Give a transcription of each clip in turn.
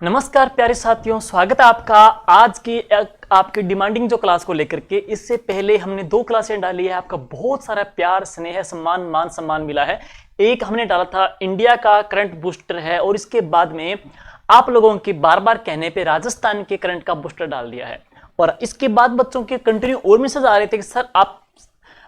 नमस्कार प्यारे साथियों, स्वागत है आपका आज की आपकी डिमांडिंग जो क्लास को लेकर के। इससे पहले हमने 2 क्लासें डाली है, आपका बहुत सारा प्यार स्नेह सम्मान मान सम्मान मिला है। एक हमने डाला था इंडिया का करंट बूस्टर है और इसके बाद में आप लोगों के बार बार कहने पे राजस्थान के करंट का बूस्टर डाल दिया है। और इसके बाद बच्चों के कंटिन्यू और मैसेज आ रहे थे कि सर आप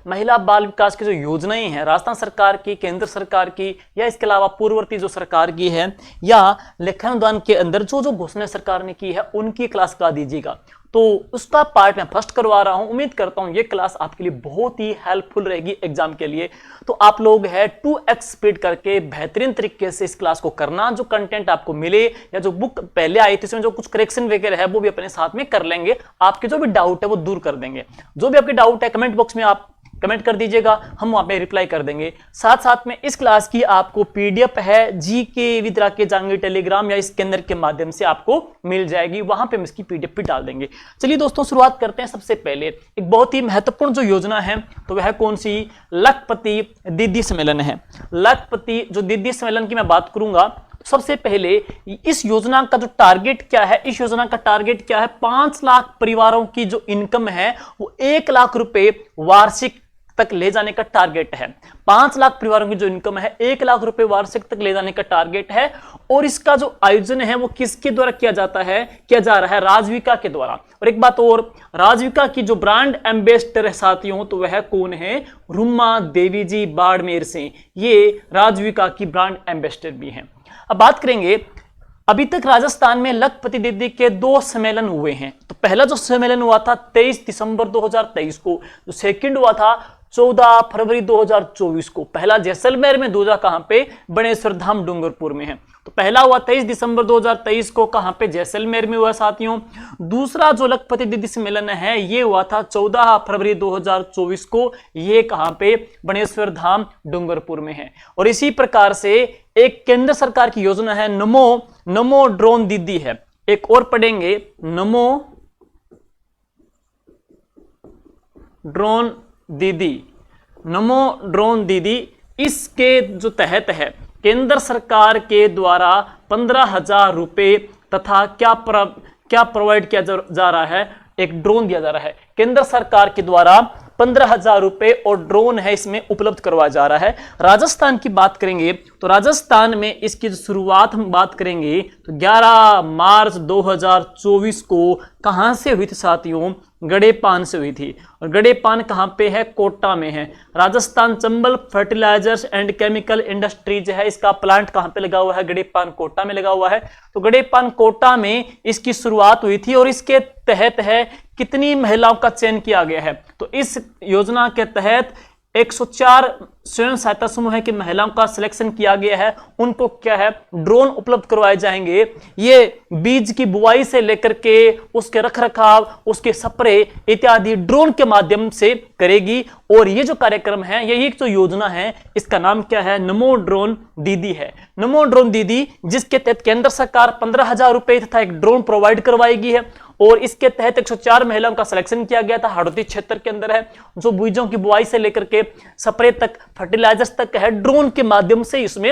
महिला बाल विकास की जो योजनाएं हैं राजस्थान सरकार की, केंद्र सरकार की या इसके अलावा पूर्ववर्ती जो सरकार की है या लेखानुदान के अंदर जो जो घोषणा सरकार ने की है उनकी क्लास करा दीजिएगा। तो उसका पार्ट मैं फर्स्ट करवा रहा हूं। उम्मीद करता हूं ये क्लास आपके लिए बहुत ही हेल्पफुल रहेगी एग्जाम के लिए। तो आप लोग है 2x स्पीड करके बेहतरीन तरीके से इस क्लास को करना। जो कंटेंट आपको मिले या जो बुक पहले आई थी उसमें जो कुछ करेक्शन वगैरह है वो भी अपने साथ में कर लेंगे। आपके जो भी डाउट है वो दूर कर देंगे। जो भी आपके डाउट है कमेंट बॉक्स में आप कमेंट कर दीजिएगा, हम वहां पे रिप्लाई कर देंगे। साथ साथ में इस क्लास की आपको पीडीएफ है जीके विद राकेश जांगवी टेलीग्राम या इसके अंदर के माध्यम से आपको मिल जाएगी, वहां पे हम इसकी पीडीएफ भी डाल देंगे। चलिए दोस्तों शुरुआत करते हैं। सबसे पहले एक बहुत ही महत्वपूर्ण जो योजना है तो वह कौन सी, लखपति दीदी सम्मेलन है। लखपति जो दीदी सम्मेलन की मैं बात करूंगा, सबसे पहले इस योजना का जो टारगेट क्या है, इस योजना का टारगेट क्या है, 5 लाख परिवारों की जो इनकम है वो 1 लाख रुपए वार्षिक तक ले जाने का टारगेट है। 5 लाख परिवारों की जो इनकम है 1 लाख रुपए वार्षिक तक ले जाने का टारगेट है। और इसका जो आयोजन है वो किसके द्वारा किया जा रहा है, राजविका के द्वारा। और एक बात और, राजविका की जो ब्रांड एम्बेसडर है साथियों तो वह कौन है, रुमा देवी जी बाड़मेर से, ये राजविका की ब्रांड एम्बेसडर भी हैं। अब बात करेंगे, अभी तक राजस्थान में लखपति दीदी के 2 सम्मेलन हुए हैं। तो पहला जो सम्मेलन हुआ था 23 दिसंबर 2023 को, जो सेकंड हुआ था 14 फरवरी 2024 को। पहला जैसलमेर में, दूसरा कहां पे, बनेश्वर धाम डूंगरपुर में है। तो पहला हुआ 23 दिसंबर 2023 को, कहां पे, जैसलमेर में हुआ साथियों। दूसरा जो लखपति दीदी सम्मेलन है ये हुआ था 14 फरवरी 2024 को, ये कहां पे, बनेश्वर धाम डूंगरपुर में है। और इसी प्रकार से एक केंद्र सरकार की योजना है नमो ड्रोन दीदी है। एक और पढ़ेंगे, नमो ड्रोन दीदी। इसके जो तहत है केंद्र सरकार के द्वारा 15,000 रुपए तथा क्या प्रोवाइड किया जा रहा है, एक ड्रोन दिया जा रहा है। केंद्र सरकार के द्वारा 15,000 रुपए और ड्रोन है इसमें उपलब्ध करवाया जा रहा है। राजस्थान की बात करेंगे तो राजस्थान में इसकी शुरुआत हम बात करेंगे तो 11 मार्च 2024 को कहां से हुई थी साथियों, गड़ेपान से हुई थी। और गड़ेपान कहां पे है, कोटा में है। Rajasthan Chambal fertilisers and chemical industries है, इसका प्लांट कहां पे लगा हुआ है, गड़ेपान कोटा में लगा हुआ है। तो गड़ेपान कोटा में इसकी शुरुआत हुई थी। और इसके तहत है कितनी महिलाओं का चयन किया गया है, तो इस योजना के तहत 104 स्वयं सहायता समूह है कि महिलाओं का सिलेक्शन किया गया है। उनको क्या है, ड्रोन उपलब्ध करवाए जाएंगे। ये बीज की बुआई से लेकर के उसके रखरखाव, उसके स्प्रे इत्यादि ड्रोन के माध्यम से करेगी। और ये जो कार्यक्रम है, यही जो योजना है, इसका नाम क्या है, नमो ड्रोन दीदी है। नमो ड्रोन दीदी, जिसके तहत केंद्र सरकार 15,000 रुपए तथा एक ड्रोन प्रोवाइड करवाएगी है। और इसके तहत 104 महिलाओं का सिलेक्शन किया गया था। हाड़ौती क्षेत्र के अंदर है, जो बीजों की बुआई से लेकर के स्प्रे तक, फर्टिलाइजर्स तक है, ड्रोन के माध्यम से इसमें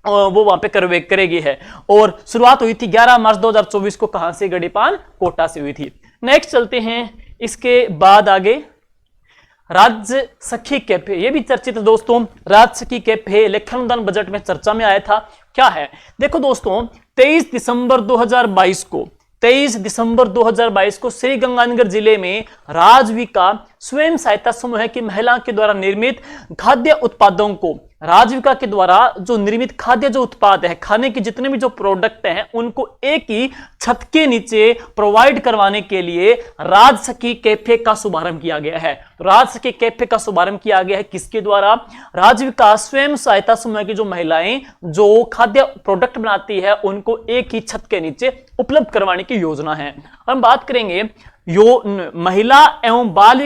वो वहां पे करेगी है। और शुरुआत हुई थी 11 मार्च 2024 को, कहां से, गड़ेपान कोटा से हुई थी। नेक्स्ट चलते हैं, इसके बाद आगे राज्य सखी कैफे, ये भी चर्चित है दोस्तों। राज्य सखी कैफे लेखानुदान बजट में चर्चा में आया था। क्या है, देखो दोस्तों, 23 दिसंबर 2022 को श्री गंगानगर जिले में राजविका स्वयं सहायता समूह की महिलाओं के द्वारा निर्मित खाद्य उत्पादों को, राजविका के द्वारा जो निर्मित खाद्य जो उत्पाद है, खाने के जितने भी जो प्रोडक्ट हैं, उनको एक ही छत के नीचे प्रोवाइड करवाने के लिए राज सखी कैफे का शुभारंभ किया गया है। तो राज सखी कैफे का शुभारंभ किया गया है किसके द्वारा, राजविका स्वयं सहायता समूह की जो महिलाएं जो खाद्य प्रोडक्ट बनाती है उनको एक ही छत के नीचे उपलब्ध करवाने की योजना है। हम बात करेंगे महिला एवं बाल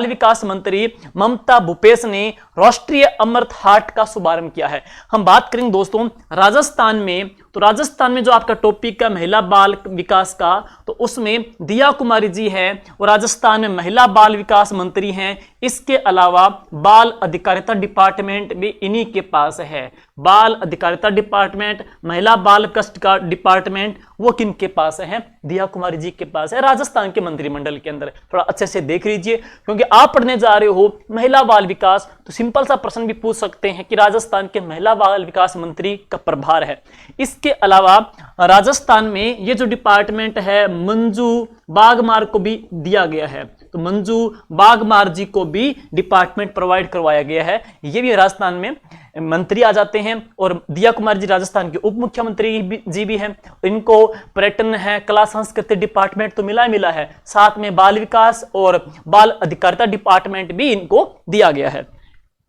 विकास मंत्री ममता भूपेश ने राष्ट्रीय अमृत हाट का शुभारंभ किया है। हम बात करेंगे दोस्तों, राजस्थान में तो राजस्थान में जो आपका टॉपिक है महिला बाल विकास का, तो उसमें दिया कुमारी जी है और राजस्थान में महिला बाल विकास मंत्री हैं। इसके अलावा बाल अधिकारिता डिपार्टमेंट भी इन्हीं के पास है। बाल अधिकारिता डिपार्टमेंट, महिला बाल कष्ट का डिपार्टमेंट, वो किन के पास है? दिया कुमारी जी के पास है, राजस्थान के मंत्रिमंडल के अंदर। थोड़ा अच्छे से देख लीजिए, क्योंकि आप पढ़ने जा रहे हो महिला बाल विकास, तो सिंपल सा प्रश्न भी पूछ सकते हैं कि राजस्थान के महिला बाल विकास मंत्री का प्रभार है। इसके अलावा राजस्थान में ये जो डिपार्टमेंट है मंजू बागमार को भी दिया गया है, तो मंजू बागमार जी को भी डिपार्टमेंट प्रोवाइड करवाया गया है। ये भी राजस्थान में मंत्री आ जाते हैं। और दिया कुमार जी राजस्थान के उप मुख्यमंत्री जी भी हैं। इनको पर्यटन है, कला संस्कृति डिपार्टमेंट तो मिला है, साथ में बाल विकास और बाल अधिकारिता डिपार्टमेंट भी इनको दिया गया है।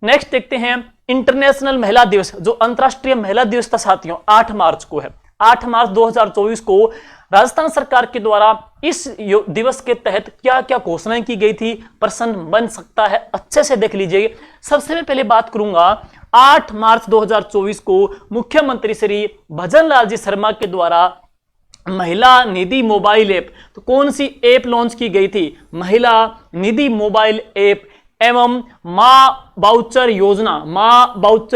नेक्स्ट देखते हैं इंटरनेशनल महिला दिवस, जो अंतरराष्ट्रीय महिला दिवस था साथियों 8 मार्च को है। 8 मार्च 2024 को राजस्थान सरकार के द्वारा इस दिवस के तहत क्या क्या घोषणाएं की गई थी, प्रश्न बन सकता है, अच्छे से देख लीजिए। सबसे मैं पहले बात करूंगा 8 मार्च 2024 को मुख्यमंत्री श्री भजन लाल जी शर्मा के द्वारा महिला निधि मोबाइल ऐप, तो कौन सी ऐप लॉन्च की गई थी? महिला निधि मोबाइल ऐप एवं मां बाउचर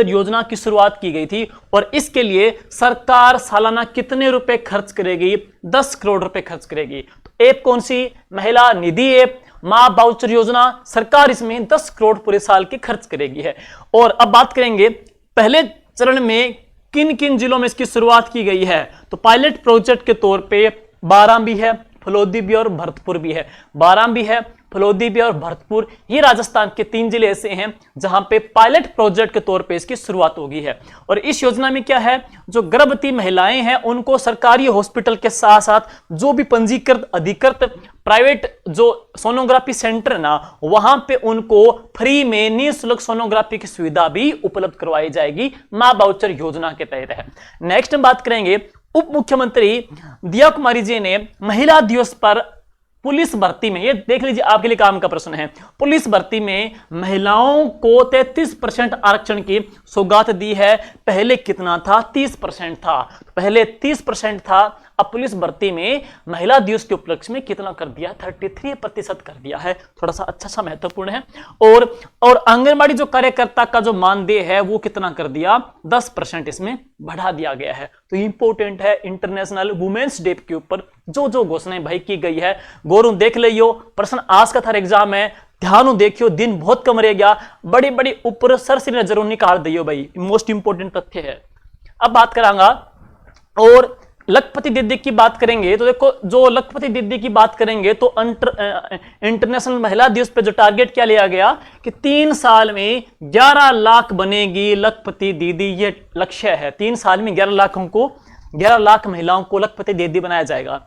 योजना की शुरुआत की गई थी। और इसके लिए सरकार सालाना कितने रुपए खर्च करेगी? 10 करोड़ रुपए खर्च करेगी। तो ऐप कौन सी? महिला निधि ऐप, मां बाउचर योजना। सरकार इसमें 10 करोड़ पूरे साल की खर्च करेगी है। और अब बात करेंगे पहले चरण में किन किन जिलों में इसकी शुरुआत की गई है। तो पायलट प्रोजेक्ट के तौर पे बारां भी है, फलोदी भी और भरतपुर भी है। बारां भी है, फलोदी भी और भरतपुर, ये राजस्थान के 3 जिले ऐसे हैं जहां पे पायलट प्रोजेक्ट के तौर पे इसकी शुरुआत होगी है। और इस योजना में क्या है, जो गर्भवती महिलाएं हैं उनको सरकारी हॉस्पिटल के साथ साथ जो भी पंजीकृत अधिकृत प्राइवेट जो सोनोग्राफी सेंटर ना, वहां पे उनको फ्री में निःशुल्क सोनोग्राफी की सुविधा भी उपलब्ध करवाई जाएगी, मां बाउचर योजना के तहत है। नेक्स्ट हम बात करेंगे उप मुख्यमंत्री दिया कुमारी जी ने महिला दिवस पर पुलिस भर्ती में, ये देख लीजिए आपके लिए काम का प्रश्न है, पुलिस भर्ती में महिलाओं को 33% आरक्षण की सौगात दी है। पहले कितना था? 30% था। पहले 30% था, अब पुलिस भर्ती में महिला दिवस के उपलक्ष्य में कितना कर दिया? 33% कर दिया है। थोड़ा सा अच्छा सा महत्वपूर्ण है। और आंगनबाड़ी जो कार्यकर्ता का जो मानदेय है वो कितना कर दिया? 10% इसमें बढ़ा दिया गया है। तो इंपॉर्टेंट है इंटरनेशनल वुमेन्स डे के ऊपर जो जो घोषणाएं भाई की गई है, गौरव देख लियो। प्रश्न आज का था एग्जाम है, ध्यान देखियो, दिन बहुत कम रह गया, बड़ी बड़ी ऊपर सर से नजरों निकाल दियो भाई, मोस्ट इंपोर्टेंट तथ्य है। अब बात करांगा और लखपति दीदी की बात करेंगे। तो देखो जो लखपति दीदी की बात करेंगे तो इंटरनेशनल महिला दिवस पे जो टारगेट क्या लिया गया कि 3 साल में 11 लाख बनेगी लखपति दीदी, ये लक्ष्य है। 3 साल में 11 लाख महिलाओं को लखपति दीदी बनाया जाएगा।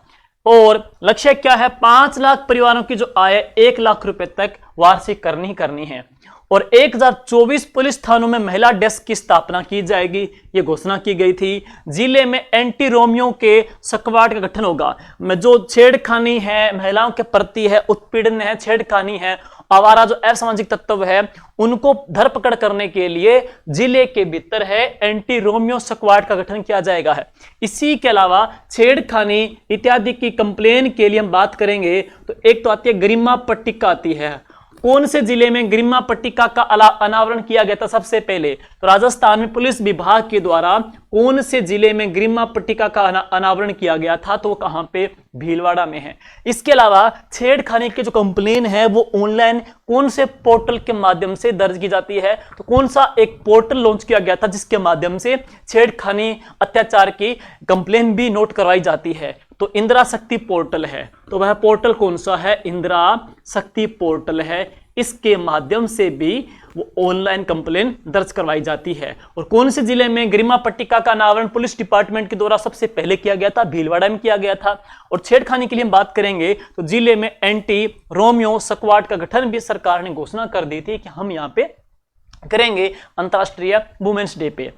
और लक्ष्य क्या है? 5 लाख परिवारों की जो आय 1 लाख रुपए तक वार्षिक करनी है। और 1024 पुलिस थानों में महिला डेस्क की स्थापना की जाएगी, ये घोषणा की गई थी। जिले में एंटी रोमियो के स्क्वाड का गठन होगा। में जो छेड़खानी है महिलाओं के प्रति है, उत्पीड़न है, छेड़खानी है, आवारा जो असामाजिक तत्व है, उनको धरपकड़ करने के लिए जिले के भीतर है एंटी रोमियो स्क्वाड का गठन किया जाएगा है। इसी के अलावा छेड़खानी इत्यादि की कंप्लेन के लिए हम बात करेंगे तो एक तो आती है गरिमा पट्टिका आती है। कौन से जिले में गरिमा पट्टिका का अनावरण किया गया था सबसे पहले? तो राजस्थान में पुलिस विभाग के द्वारा कौन से जिले में गरिमा पट्टिका का अनावरण किया गया था? तो वो कहां पे? भीलवाड़ा में है। इसके अलावा छेड़खानी की जो कंप्लेन है वो ऑनलाइन कौन से पोर्टल के माध्यम से दर्ज की जाती है? तो कौन सा एक पोर्टल लॉन्च किया गया था जिसके माध्यम से छेड़खानी अत्याचार की कंप्लेन भी नोट करवाई जाती है? तो इंदिरा शक्ति पोर्टल है। तो वह पोर्टल कौन सा है? इंदिरा शक्ति पोर्टल है। इसके माध्यम से भी वो ऑनलाइन कंप्लेन दर्ज करवाई जाती है। और कौन से जिले में गरिमा पट्टिका का अनावरण पुलिस डिपार्टमेंट के द्वारा सबसे पहले किया गया था? भीलवाड़ा में किया गया था। और छेड़खानी के लिए हम बात करेंगे तो जिले में एंटी रोमियो स्क्वाड का गठन भी सरकार ने घोषणा कर दी थी कि हम यहाँ पे करेंगे अंतरराष्ट्रीय वुमेन्स डे पे।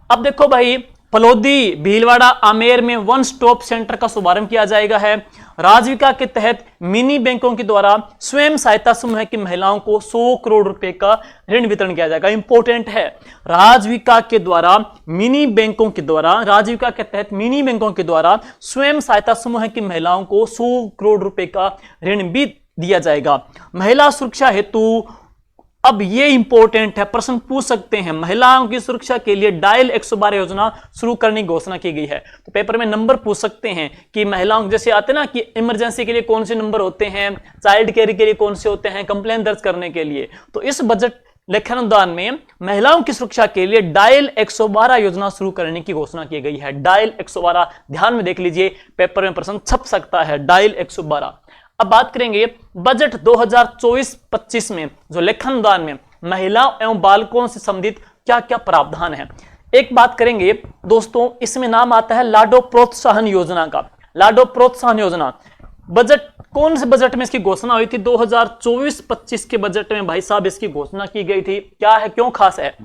अब देखो भाई फलोदी, भीलवाड़ा, आमेर में वन स्टॉप सेंटर का शुभारंभ किया जाएगा है। राजविका के तहत मिनी बैंकों के द्वारा स्वयं सहायता समूह की महिलाओं को 100 करोड़ रुपए का ऋण वितरण किया जाएगा। इंपॉर्टेंट है, राजविका के द्वारा मिनी बैंकों के द्वारा, राजविका के तहत मिनी बैंकों के द्वारा स्वयं सहायता समूह की महिलाओं को 100 करोड़ रुपए का ऋण भी दिया जाएगा। महिला सुरक्षा हेतु, अब ये इंपॉर्टेंट है, प्रश्न पूछ सकते हैं, महिलाओं की सुरक्षा के लिए डायल 112 योजना शुरू करने की घोषणा की गई है। तो पेपर में नंबर पूछ सकते हैं कि महिलाओं, जैसे आते ना कि इमरजेंसी के लिए कौन से नंबर होते हैं, चाइल्ड केयर के लिए कौन से होते हैं, कंप्लेन दर्ज करने के लिए। तो इस बजट लेखानुदान में महिलाओं की सुरक्षा के लिए डायल 112 योजना शुरू करने की घोषणा की गई है। डायल 112 ध्यान में देख लीजिए, पेपर में प्रश्न छप सकता है, डायल 112। अब बात करेंगे बजट 2024-25 में जो लेखानुदान में महिलाओं एवं बालकों से संबंधित क्या क्या प्रावधान है। एक बात करेंगे दोस्तों, इसमें नाम आता है लाडो प्रोत्साहन योजना का। लाडो प्रोत्साहन योजना बजट, कौन से बजट में इसकी घोषणा हुई थी? 2024-25 के बजट में भाई साहब इसकी घोषणा की गई थी। क्या है, क्यों खास है?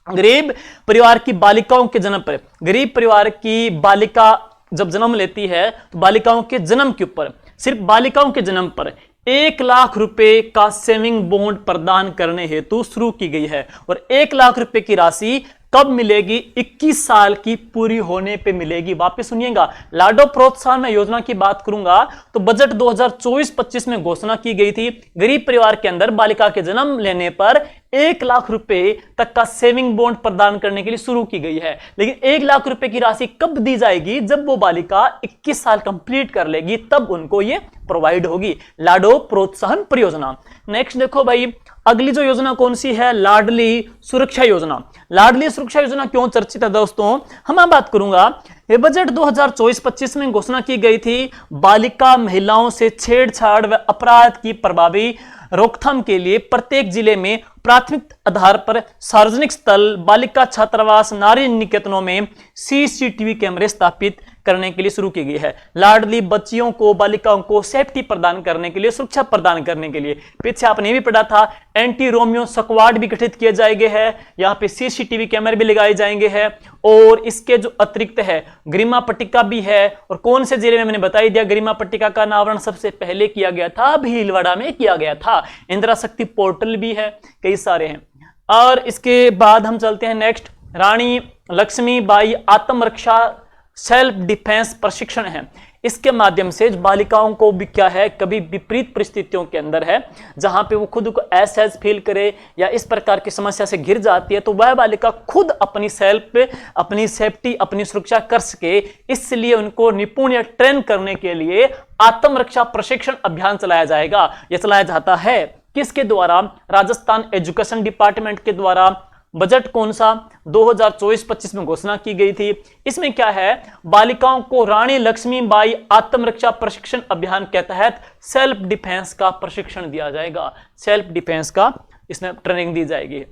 गरीब परिवार की बालिकाओं के जन्म पर, गरीब परिवार की बालिका जब जन्म लेती है तो बालिकाओं के जन्म के ऊपर, सिर्फ बालिकाओं के जन्म पर 1 लाख रुपए का सेविंग बॉन्ड प्रदान करने हेतु शुरू की गई है। और 1 लाख रुपए की राशि कब मिलेगी? 21 साल की पूरी होने पे मिलेगी। वापस सुनिएगा, लाडो प्रोत्साहन में योजना की बात करूंगा तो बजट 2024-25 में घोषणा की गई थी, गरीब परिवार के अंदर बालिका के जन्म लेने पर 1 लाख रुपए तक का सेविंग बॉन्ड प्रदान करने के लिए शुरू की गई है। लेकिन 1 लाख रुपए की राशि कब दी जाएगी? जब वो बालिका 21 साल कंप्लीट कर लेगी, तब उनको ये प्रोवाइड होगी, लाडो प्रोत्साहन परियोजना। नेक्स्ट देखो भाई, अगली जो योजना कौन सी है? लाडली सुरक्षा योजना। लाडली सुरक्षा योजना क्यों चर्चित है दोस्तों? हम बात करूंगा, ये बजट 2024-25 में घोषणा की गई थी, बालिका महिलाओं से छेड़छाड़ व अपराध की प्रभावी रोकथाम के लिए प्रत्येक जिले में प्राथमिक आधार पर सार्वजनिक स्थल, बालिका छात्रावास, नारी निकेतनों में सीसीटीवी कैमरे स्थापित करने के लिए शुरू की गई है। लाडली बच्चियों को, बालिकाओं को सेफ्टी प्रदान करने के लिए, सुरक्षा प्रदान करने के लिए, पीछे आपने भी पढ़ा था, एंटी रोमियो स्क्वाड भी गठित किए जाएंगे हैं, यहाँ पे सीसीटीवी कैमरे भी लगाए जाएंगे हैं। और इसके जो अतिरिक्त है गरिमा पट्टिका भी है। और कौन से जिले में? मैंने बता ही दिया, गरिमा पट्टिका का अनावरण सबसे पहले किया गया था, भीलवाड़ा में किया गया था। इंदिरा शक्ति पोर्टल भी है, कई सारे हैं। और इसके बाद हम चलते हैं नेक्स्ट, रानी लक्ष्मीबाई आत्मरक्षा सेल्फ डिफेंस प्रशिक्षण है। इसके माध्यम से बालिकाओं को भी क्या है, कभी विपरीत परिस्थितियों के अंदर है जहां पे वो खुद को असहज फील करे या इस प्रकार की समस्या से घिर जाती है, तो वह बालिका खुद अपनी सेल्फ, अपनी सेफ्टी, अपनी सुरक्षा कर सके, इसलिए उनको निपुण या ट्रेन करने के लिए आत्मरक्षा प्रशिक्षण अभियान चलाया जाएगा। यह चलाया जाता है किसके द्वारा? राजस्थान एजुकेशन डिपार्टमेंट के द्वारा। बजट कौन सा? 2024-25 में घोषणा की गई थी। इसमें क्या है, बालिकाओं को रानी लक्ष्मीबाई आत्मरक्षा प्रशिक्षण अभियान के तहत सेल्फ डिफेंस का प्रशिक्षण दिया जाएगा। सेल्फ डिफेंस का इसमें ट्रेनिंग दी जाएगी।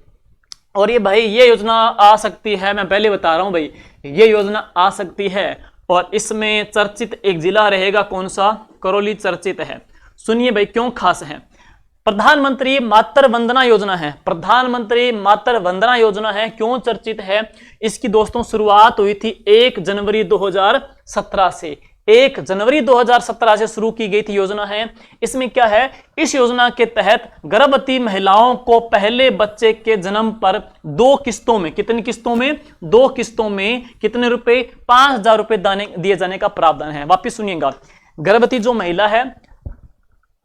और ये भाई, ये योजना आ सकती है, मैं पहले बता रहा हूं भाई, ये योजना आ सकती है। और इसमें चर्चित एक जिला रहेगा, कौन सा? करौली चर्चित है। सुनिए भाई, क्यों खास है? प्रधानमंत्री मातृ वंदना योजना है। प्रधानमंत्री मातृ वंदना योजना है, क्यों चर्चित है? इसकी दोस्तों शुरुआत हुई थी 1 जनवरी 2017 से। 1 जनवरी 2017 से शुरू की गई थी योजना है। इसमें क्या है, इस योजना के तहत गर्भवती महिलाओं को पहले बच्चे के जन्म पर 2 किस्तों में, कितनी किस्तों में? 2 किस्तों में कितने रुपए? 5,000 रुपए दिए जाने का प्रावधान है। वापिस सुनिएगा, गर्भवती जो महिला है,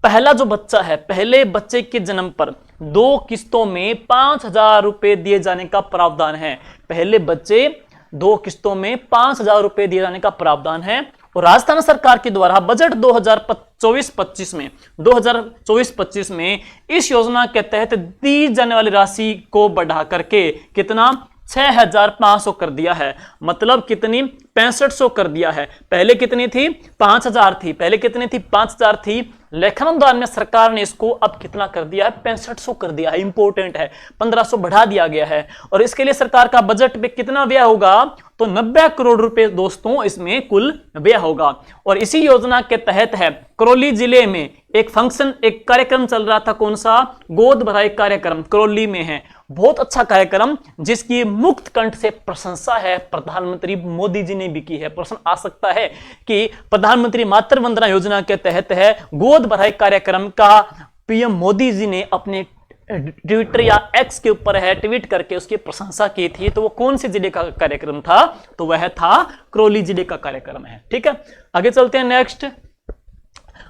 पहला जो बच्चा है, पहले बच्चे के जन्म पर 2 किस्तों में 5,000 रुपए दिए जाने का प्रावधान है। पहले बच्चे 2 किस्तों में 5,000 रुपए दिए जाने का प्रावधान है। और राजस्थान सरकार के द्वारा बजट 2024-25 में इस योजना के तहत दी जाने वाली राशि को बढ़ा करके कितना? 6,500 कर दिया है। मतलब कितनी? 6500 कर दिया है। पहले कितनी थी? 5,000 थी। पहले कितनी थी? 5,000 थी। लेखानुदान में सरकार ने इसको अब कितना कर दिया है? 6500 कर दिया है। इंपॉर्टेंट है, 1500 बढ़ा दिया गया है। और इसके लिए सरकार का बजट में कितना व्यय होगा? तो 90 करोड़ रुपए दोस्तों इसमें कुल व्यय होगा। और इसी योजना के तहत है करौली जिले में एक फंक्शन, एक कार्यक्रम चल रहा था, कौन सा? गोद भराई कार्यक्रम करौली में है। बहुत अच्छा कार्यक्रम जिसकी मुक्त कंठ से प्रशंसा है, प्रधानमंत्री मोदी जी ने भी की है। प्रश्न आ सकता है कि प्रधानमंत्री मातृ वंदना योजना के तहत है गोद भराई कार्यक्रम का पीएम मोदी जी ने अपने ट्विटर या एक्स के ऊपर है ट्वीट करके उसकी प्रशंसा की थी, तो वो कौन से जिले का कार्यक्रम था? तो वह था करौली जिले का कार्यक्रम है। ठीक है, आगे चलते हैं। नेक्स्ट,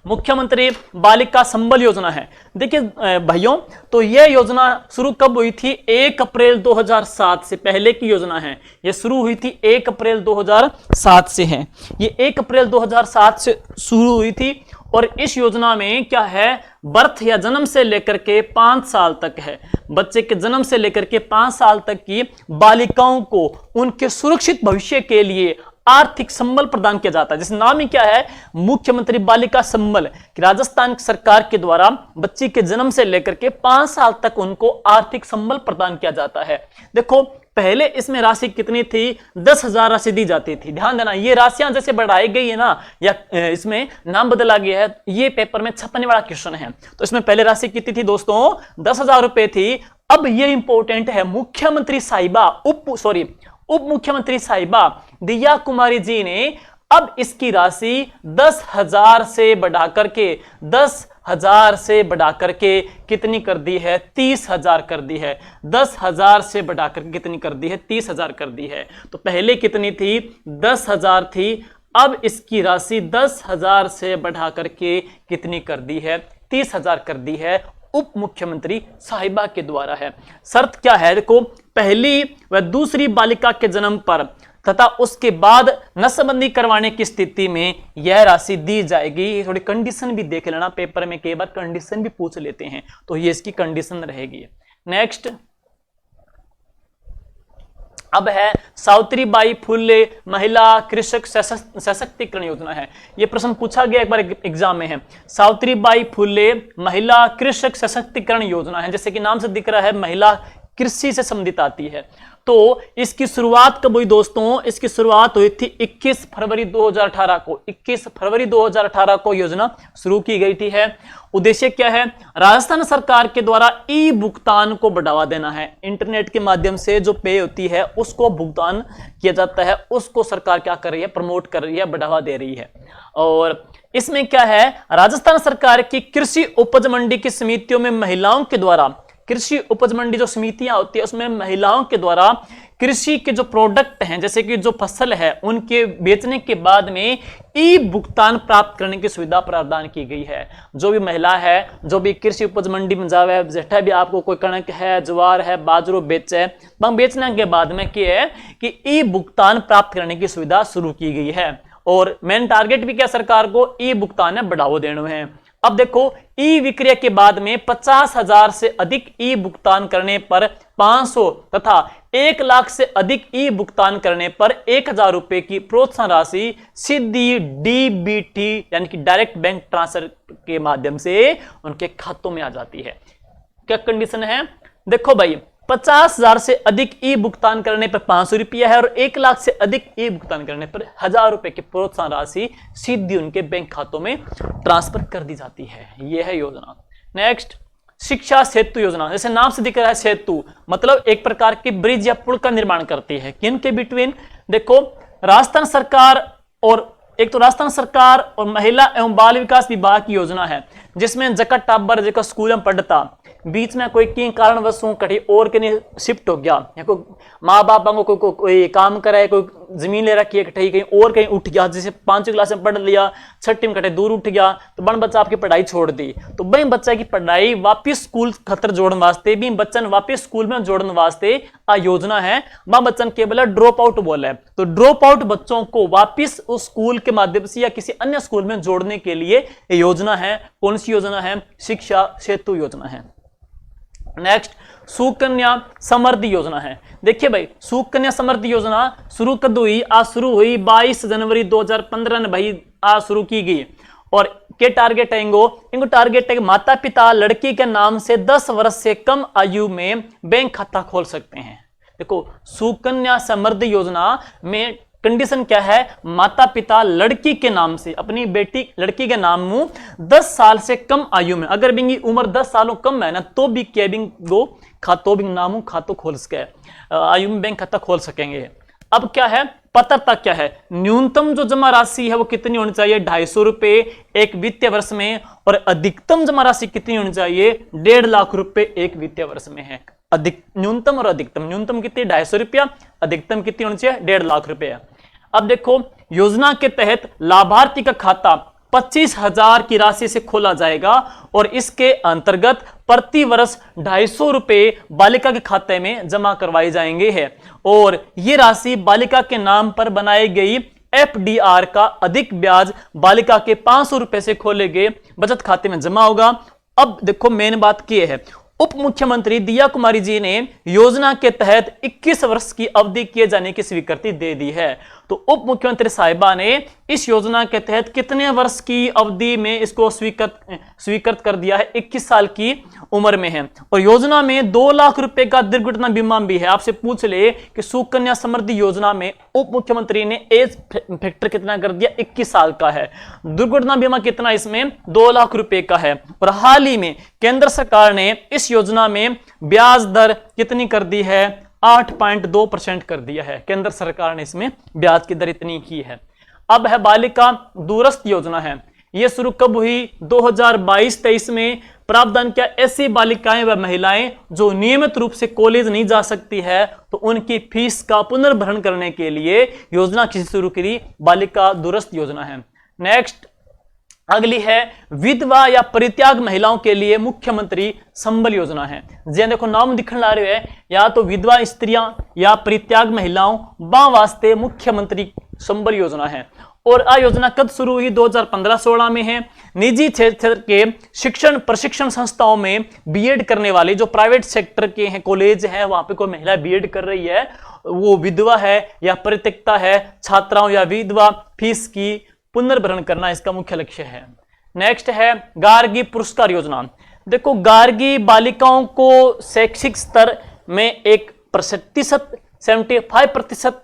मुख्यमंत्री बालिका संबल योजना है। देखिए भाइयों, तो यह योजना शुरू कब हुई थी? 1 अप्रैल 2007 से पहले की योजना है। यह शुरू हुई थी 1 अप्रैल 2007 से है। ये 1 अप्रैल 2007 से शुरू हुई थी और इस योजना में क्या है, बर्थ या जन्म से लेकर के 5 साल तक है। बच्चे के जन्म से लेकर के 5 साल तक की बालिकाओं को उनके सुरक्षित भविष्य के लिए आर्थिक संबल प्रदान किया जाता है। जिस नाम ही क्या है, मुख्यमंत्री बालिका संबल, कि राजस्थान सरकार के द्वारा बच्ची के जन्म से लेकर के 5 साल तक उनको आर्थिक संबल प्रदान किया जाता है। देखो पहले इसमें राशि कितनी थी? 10,000 राशि दी जाती थी। ध्यान देना, ये राशियां जैसे बढ़ाई गई है ना, या इसमें नाम बदला गया है, ये पेपर में छपने वाला क्वेश्चन है। तो इसमें पहले राशि कितनी थी दोस्तों? 10,000 रुपए थी। अब ये इंपॉर्टेंट है, मुख्यमंत्री साहिबा उप मुख्यमंत्री साहिबा दिया कुमारी जी ने अब इसकी राशि 10,000 से बढ़ाकर के कितनी कर दी है? 30,000 कर दी है। 10,000 से बढ़ाकर कितनी कर दी है? 30,000 कर दी है। तो पहले कितनी थी? 10,000 थी। अब इसकी राशि 10,000 से बढ़ाकर के कितनी कर दी है? 30,000 कर दी है। उप मुख्यमंत्री साहिबा के द्वारा है। शर्त क्या है? देखो, पहली व दूसरी बालिका के जन्म पर तथा उसके बाद नसबंदी करवाने की स्थिति में यह राशि दी जाएगी। थोड़ी कंडीशन भी देख लेना, पेपर में कई बार कंडीशन भी पूछ लेते हैं, तो ये इसकी कंडीशन रहेगी। नेक्स्ट, अब है सावित्रीबाई फुले महिला कृषक सशक्तिकरण योजना है। यह प्रश्न पूछा गया एक बार एग्जाम में है। सावित्रीबाई फुले महिला कृषक सशक्तिकरण योजना है, जैसे कि नाम से दिख रहा है महिला कृषि से संबंधित आती है। तो इसकी शुरुआत कब हुई दोस्तों? इसकी शुरुआत हुई थी 21 फरवरी 2018 को। 21 फरवरी 2018 को योजना शुरू की गई थी है। उद्देश्य क्या है? राजस्थान सरकार के द्वारा ई भुगतान को बढ़ावा देना है। इंटरनेट के माध्यम से जो पे होती है उसको भुगतान किया जाता है, उसको सरकार क्या कर रही है? प्रमोट कर रही है, बढ़ावा दे रही है। और इसमें क्या है, राजस्थान सरकार की कृषि उपज मंडी की समितियों में महिलाओं के द्वारा, कृषि उपज मंडी जो समितियां होती है उसमें महिलाओं के द्वारा कृषि के जो प्रोडक्ट हैं, जैसे कि जो फसल है, उनके बेचने के बाद में ई भुगतान प्राप्त करने की सुविधा प्रदान की गई है। जो भी महिला है, जो भी कृषि उपज मंडी में जावे, जेठा भी आपको कोई कणक है, ज्वार है, बाजरो बेचे, बेचने के बाद में क्या है कि ई भुगतान प्राप्त करने की सुविधा शुरू की गई है। और मेन टारगेट भी क्या सरकार को? ई भुगतान है बढ़ावा देना है। अब देखो, ई विक्रय के बाद में 50,000 से अधिक ई भुगतान करने पर 500 तथा 1 लाख से अधिक ई भुगतान करने पर 1,000 रुपए की प्रोत्साहन राशि सीधी डीबीटी यानी कि डायरेक्ट बैंक ट्रांसफर के माध्यम से उनके खातों में आ जाती है। क्या कंडीशन है? देखो भाई, 50,000 से अधिक ई भुगतान करने पर 500 रुपया है और 1 लाख से अधिक ई भुगतान करने पर 1,000 रुपए की प्रोत्साहन राशि सीधी उनके बैंक खातों में ट्रांसफर कर दी जाती है। यह है योजना। नेक्स्ट, शिक्षा सेतु योजना। जैसे नाम से दिख रहा है सेतु, मतलब एक प्रकार की ब्रिज या पुल का निर्माण करती है। किनके बिटवीन? देखो, राजस्थान सरकार और एक तो राजस्थान सरकार और महिला एवं बाल विकास विभाग की योजना है, जिसमें जका टाबर जका स्कूल में पढ़ता, बीच में कोई की कारणवश कहीं और के नहीं शिफ्ट हो गया, या कोई माँ बाप को कोई काम करे, कोई जमीन ले रखी है कहीं और कहीं उठ गया, जैसे 5वीं क्लास में पढ़ लिया, 6ठी में कहीं दूर उठ गया, तो बन बच्चा आपकी पढ़ाई छोड़ दी। तो भाई बच्चा की पढ़ाई वापिस स्कूल खतर जोड़ने वास्ते भी बच्चन वापिस स्कूल में जोड़ने वास्ते आ योजना है। माँ बच्चन केवल ड्रॉप आउट बोला है, तो ड्रॉप आउट बच्चों को वापिस उस स्कूल के माध्यम से या किसी अन्य स्कूल में जोड़ने के लिए योजना है। कौन सी योजना है? शिक्षा सेतु योजना है। नेक्स्ट, सुकन्या समृद्धि योजना है। देखिए भाई, सुकन्या समृद्धि योजना शुरू कब हुई? आज शुरू हुई 22 जनवरी 2015 में भाई आज शुरू की गई। और के टारगेट है इनको टारगेट है कि माता पिता लड़की के नाम से 10 वर्ष से कम आयु में बैंक खाता खोल सकते हैं। देखो, सुकन्या समृद्धि योजना में कंडीशन क्या है, माता पिता लड़की के नाम से अपनी बेटी लड़की के नाम में 10 साल से कम आयु में, अगर बिंगी उम्र 10 सालों कम है ना तो भी क्या बिंग गो खातो बिंग नामू खातो खोल सके, आयु में बैंक खाता खोल सकेंगे। अब क्या है, पात्रता क्या है, न्यूनतम जो जमा राशि है वो कितनी होनी चाहिए, 250 रुपए एक वित्तीय वर्ष में, और अधिकतम जमा राशि कितनी होनी चाहिए, 1.5 लाख रुपए एक वित्तीय वर्ष में है। अधिक न्यूनतम और अधिकतम, न्यूनतम कितनी 250 रुपया, अधिकतम कितनी होनी चाहिए 1.5 लाख रुपया। अब देखो योजना के तहत लाभार्थी का खाता 25,000 की राशि से खोला जाएगा और इसके अंतर्गत प्रति वर्ष 250 रुपए बालिका के खाते में जमा करवाए जाएंगे है, और ये राशि बालिका के नाम पर बनाई गई FDR का अधिक ब्याज बालिका के 500 रुपए से खोले गए बचत खाते में जमा होगा। अब देखो मेन बात क्या है, उप मुख्यमंत्री दिया कुमारी जी ने योजना के तहत 21 वर्ष की अवधि किए जाने की स्वीकृति दे दी है। तो उप मुख्यमंत्री साहिबा ने इस योजना के तहत कितने वर्ष की अवधि में इसको स्वीकृत कर दिया है, 21 साल की उम्र में है। और योजना में 2 लाख रुपए का दुर्घटना बीमा भी है। आपसे पूछ ले कि सुकन्या समृद्धि योजना में उप मुख्यमंत्री ने एज फैक्टर कितना कर दिया, 21 साल का है। दुर्घटना बीमा कितना, इसमें 2 लाख रुपए का है। और हाल ही में केंद्र सरकार ने इस योजना में ब्याज दर कितनी कर दी है, 8.2% कर दिया है। केंद्र सरकार ने इसमें ब्याज की दर इतनी की है। अब है बालिका दूरस्थ योजना है, यह शुरू कब हुई, 2022-23 में। प्रावधान क्या, ऐसी बालिकाएं व महिलाएं जो नियमित रूप से कॉलेज नहीं जा सकती है तो उनकी फीस का पुनर्भरण करने के लिए योजना किसी शुरू करी, बालिका दूरस्थ योजना है। नेक्स्ट अगली है विधवा या परित्याग महिलाओं के लिए मुख्यमंत्री संबल योजना है। जी देखो नाम दिखने ला रहे हैं, या तो विधवा स्त्रियां या परित्याग महिलाओं बा वास्ते मुख्यमंत्री संबल योजना है। और आ योजना कब शुरू हुई, 2015-16 में है। निजी क्षेत्र के शिक्षण प्रशिक्षण संस्थाओं में बीएड करने वाले जो प्राइवेट सेक्टर के हैं कॉलेज हैं, वहां पे कोई महिला बीएड कर रही है, वो विधवा है या परित्यक्ता है, छात्राओं या विधवा फीस की पुनर्भरण करना इसका मुख्य लक्ष्य है। नेक्स्ट है गार्गी पुरस्कार योजना। देखो गार्गी बालिकाओं को शैक्षिक स्तर में 75%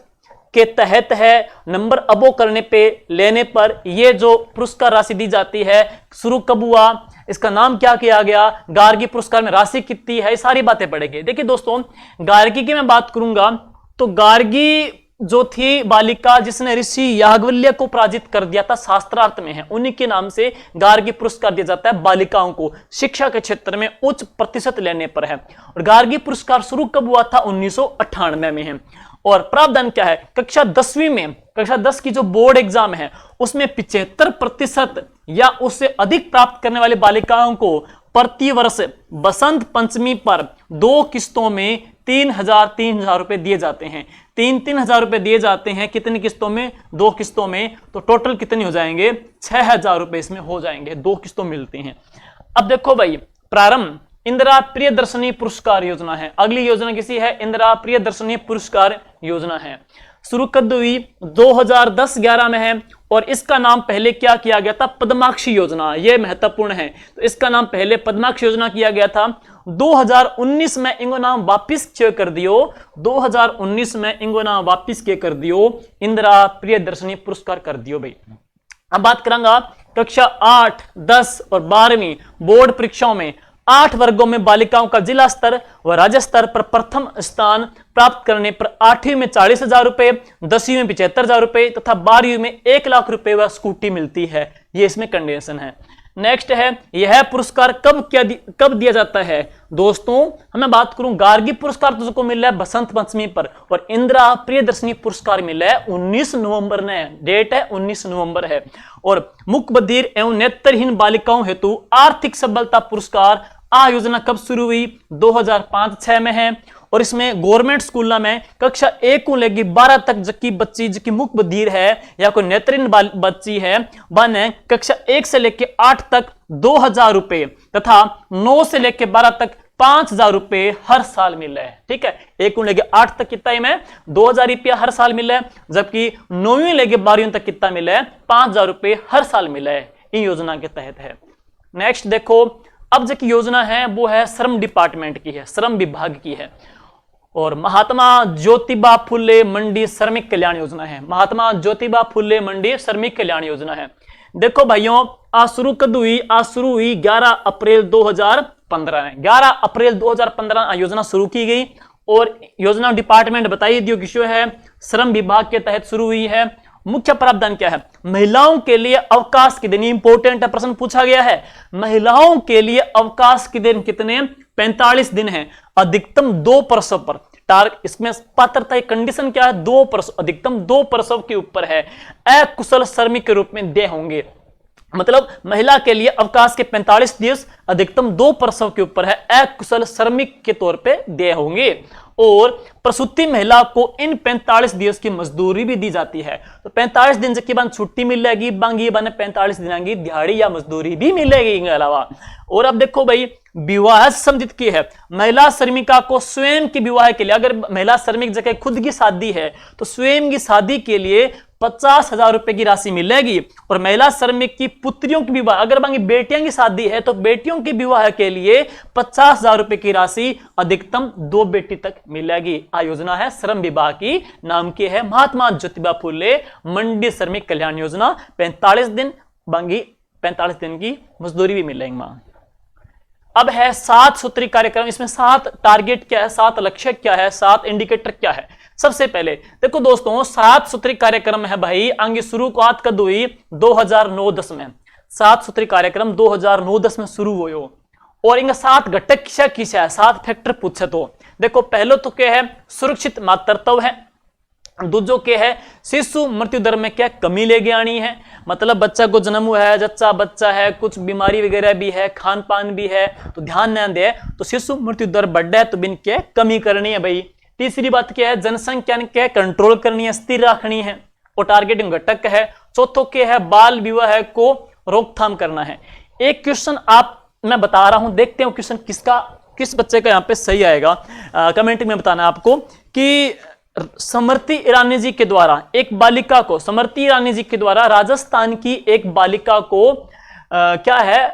के तहत है, नंबर अबो करने पे लेने पर ये जो पुरस्कार राशि दी जाती है। शुरू कब हुआ, इसका नाम क्या किया गया, गार्गी पुरस्कार में राशि कितनी है, ये सारी बातें पढ़ेंगे। देखिए दोस्तों गार्गी की मैं बात करूंगा तो गार्गी जो थी बालिका जिसने ऋषि याज्ञवल्क्य को पराजित कर दिया था, शास्त्रार्थ में है, उन्हीं के नाम से गार्गी पुरस्कार दिया जाता है बालिकाओं को शिक्षा के क्षेत्र में उच्च प्रतिशत लेने पर है। और गार्गी पुरस्कार शुरू कब हुआ था, 1998 में है। और प्रावधान क्या है, कक्षा 10वीं में, कक्षा 10 की जो बोर्ड एग्जाम है उसमें 75% या उससे अधिक प्राप्त करने वाली बालिकाओं को प्रति वर्ष बसंत पंचमी पर 2 किस्तों में 3,000 रुपए दिए जाते हैं। 3,000 रुपए दिए जाते हैं, कितनी किस्तों में, 2 किस्तों में। तो टोटल कितने हो जाएंगे, 6,000 रुपए इसमें हो जाएंगे, 2 किस्तों मिलती हैं। अब देखो भाई प्रारंभ इंदिरा प्रियदर्शनी पुरस्कार योजना है। अगली योजना किसी है, इंदिरा प्रियदर्शनी पुरस्कार योजना है। शुरू कब हुई, 2010-11 में है। और इसका नाम पहले क्या किया गया था, पद्माक्षी योजना। यह महत्वपूर्ण है, तो इसका नाम पहले पद्माक्षी योजना किया गया था। 2019 में इनको नाम वापिस किए कर दियो, 2019 में इनको नाम वापिस किए कर दियो, इंदिरा प्रियदर्शनी पुरस्कार कर दियो भाई। अब बात करूंगा कक्षा 8, 10 और 12वीं बोर्ड परीक्षाओं में 8 वर्गों में बालिकाओं का जिला स्तर व राज्य स्तर पर प्रथम स्थान प्राप्त करने पर 8वीं में 40,000 रुपए, 10वीं में 75,000 रुपए तथा 12वीं में 1 लाख रुपए व स्कूटी मिलती है। ये इसमें कंडीशन है। नेक्स्ट है, यह पुरस्कार कब दिया जाता है दोस्तों, हमें बात करूं गार्गी पुरस्कार तुझको मिल रहा है बसंत पंचमी पर, और इंदिरा प्रियदर्शनी पुरस्कार मिल रहा है 19 नवंबर ने, डेट है 19 नवंबर है। और मुख बधिर एवं नेत्रहीन बालिकाओं हेतु आर्थिक सबलता पुरस्कार आ योजना कब शुरू हुई, 2005-6 में है। और इसमें गवर्नमेंट स्कूल में कक्षा 1 को लेगी 12 तक जबकि बच्ची जो मुख बधिर है या कोई नेत्रहीन बच्ची है बने कक्षा 1 से लेकर 8 तक 2,000 रुपए तथा 9 से लेकर 12 तक 5,000 रुपए हर साल मिल रहा है। ठीक है, 1 को लेकर 8 तक कितना ही में 2,000 रुपया हर साल मिल रहा है, जबकि 9वीं लेके 12वीं तक कितना मिला है, 5,000 रुपए हर साल मिला है। इन योजना के तहत है। नेक्स्ट देखो, अब जो योजना है वो है श्रम डिपार्टमेंट की है, श्रम विभाग की है। और महात्मा ज्योतिबा फुले मंडी श्रमिक कल्याण योजना है। महात्मा ज्योतिबा फुले मंडी श्रमिक कल्याण योजना है। देखो भाइयों, आज शुरू कब हुई? आज शुरू हुई 11 अप्रैल 2015 में। 11 अप्रैल 2015 योजना शुरू की गई और योजना डिपार्टमेंट बताइए दियो किसो है, श्रम विभाग के तहत शुरू हुई है। मुख्य प्रावधान क्या है? महिलाओं के लिए अवकाश के दिन, इंपोर्टेंट प्रश्न पूछा गया है। महिलाओं के लिए अवकाश के दिन कितने? 45 दिन है। अधिकतम 2 प्रसव पर। इसमें पात्रता कंडीशन क्या है? 2 प्रसव, अधिकतम 2 प्रसव के ऊपर है। अकुशल श्रमिक के रूप में देय होंगे। मतलब महिला के लिए अवकाश के 45 दिवस, अधिकतम 2 प्रसव के ऊपर है, अकुशल श्रमिक के तौर पे देय होंगे। और प्रसूति महिला को इन 45 दिवस की मजदूरी भी दी जाती है। तो 45 दिन के बाद छुट्टी मिलेगी, बांगी बने 45 दिन की दिहाड़ी या मजदूरी भी मिलेगी इनके अलावा। और अब देखो भाई, विवाह संबंधित की है। महिला श्रमिका को स्वयं की विवाह के लिए, अगर महिला श्रमिक जगह खुद की शादी है तो स्वयं की शादी के लिए 50,000 रुपए की राशि मिलेगी। और महिला श्रमिक की पुत्रियों की विवाह, अगर बाकी बेटियों की शादी है तो बेटियों की विवाह के लिए 50,000 रुपए की राशि अधिकतम 2 बेटी तक मिलेगी। आ योजना है श्रम विभाग की, नाम की है महात्मा ज्योतिबा फुले मंडी श्रमिक कल्याण योजना। 45 दिन बाकी 45 दिन की मजदूरी भी मिलेगी। अब है 7 सूत्री कार्यक्रम। इसमें 7 टारगेट क्या है, 7 लक्ष्य क्या है, 7 इंडिकेटर क्या है। सबसे पहले देखो दोस्तों, 7 सूत्री कार्यक्रम है भाई, आगे शुरुआत कब हुई? 2009-10 में। 7 सूत्री कार्यक्रम 2009-10 में शुरू हुए और इनका 7 घटक किसा है, 7 फैक्टर पूछे तो देखो, पहले तो क्या है? सुरक्षित मातृत्व है। दूजो के है? शिशु मृत्यु दर में क्या कमी लेके आनी है। मतलब बच्चा को जन्म हुआ है, जच्चा बच्चा है, कुछ बीमारी वगैरह भी है, खान पान भी है, तो ध्यान न दे तो शिशु मृत्यु दर बढ़ है, तो बिन के कमी करनी है भाई। तीसरी बात क्या है? जनसंख्या क्या कंट्रोल करनी है, स्थिर रखनी है और टारगेटिंग घटक है। चौथों के है? बाल विवाह को रोकथाम करना है। एक क्वेश्चन मैं बता रहा हूं, देखते हैं क्वेश्चन किस बच्चे का यहाँ पे सही आएगा। कमेंट में बताना आपको कि स्मृति ईरानी जी के द्वारा एक बालिका को, स्मृति ईरानी जी के द्वारा राजस्थान की एक बालिका को क्या है?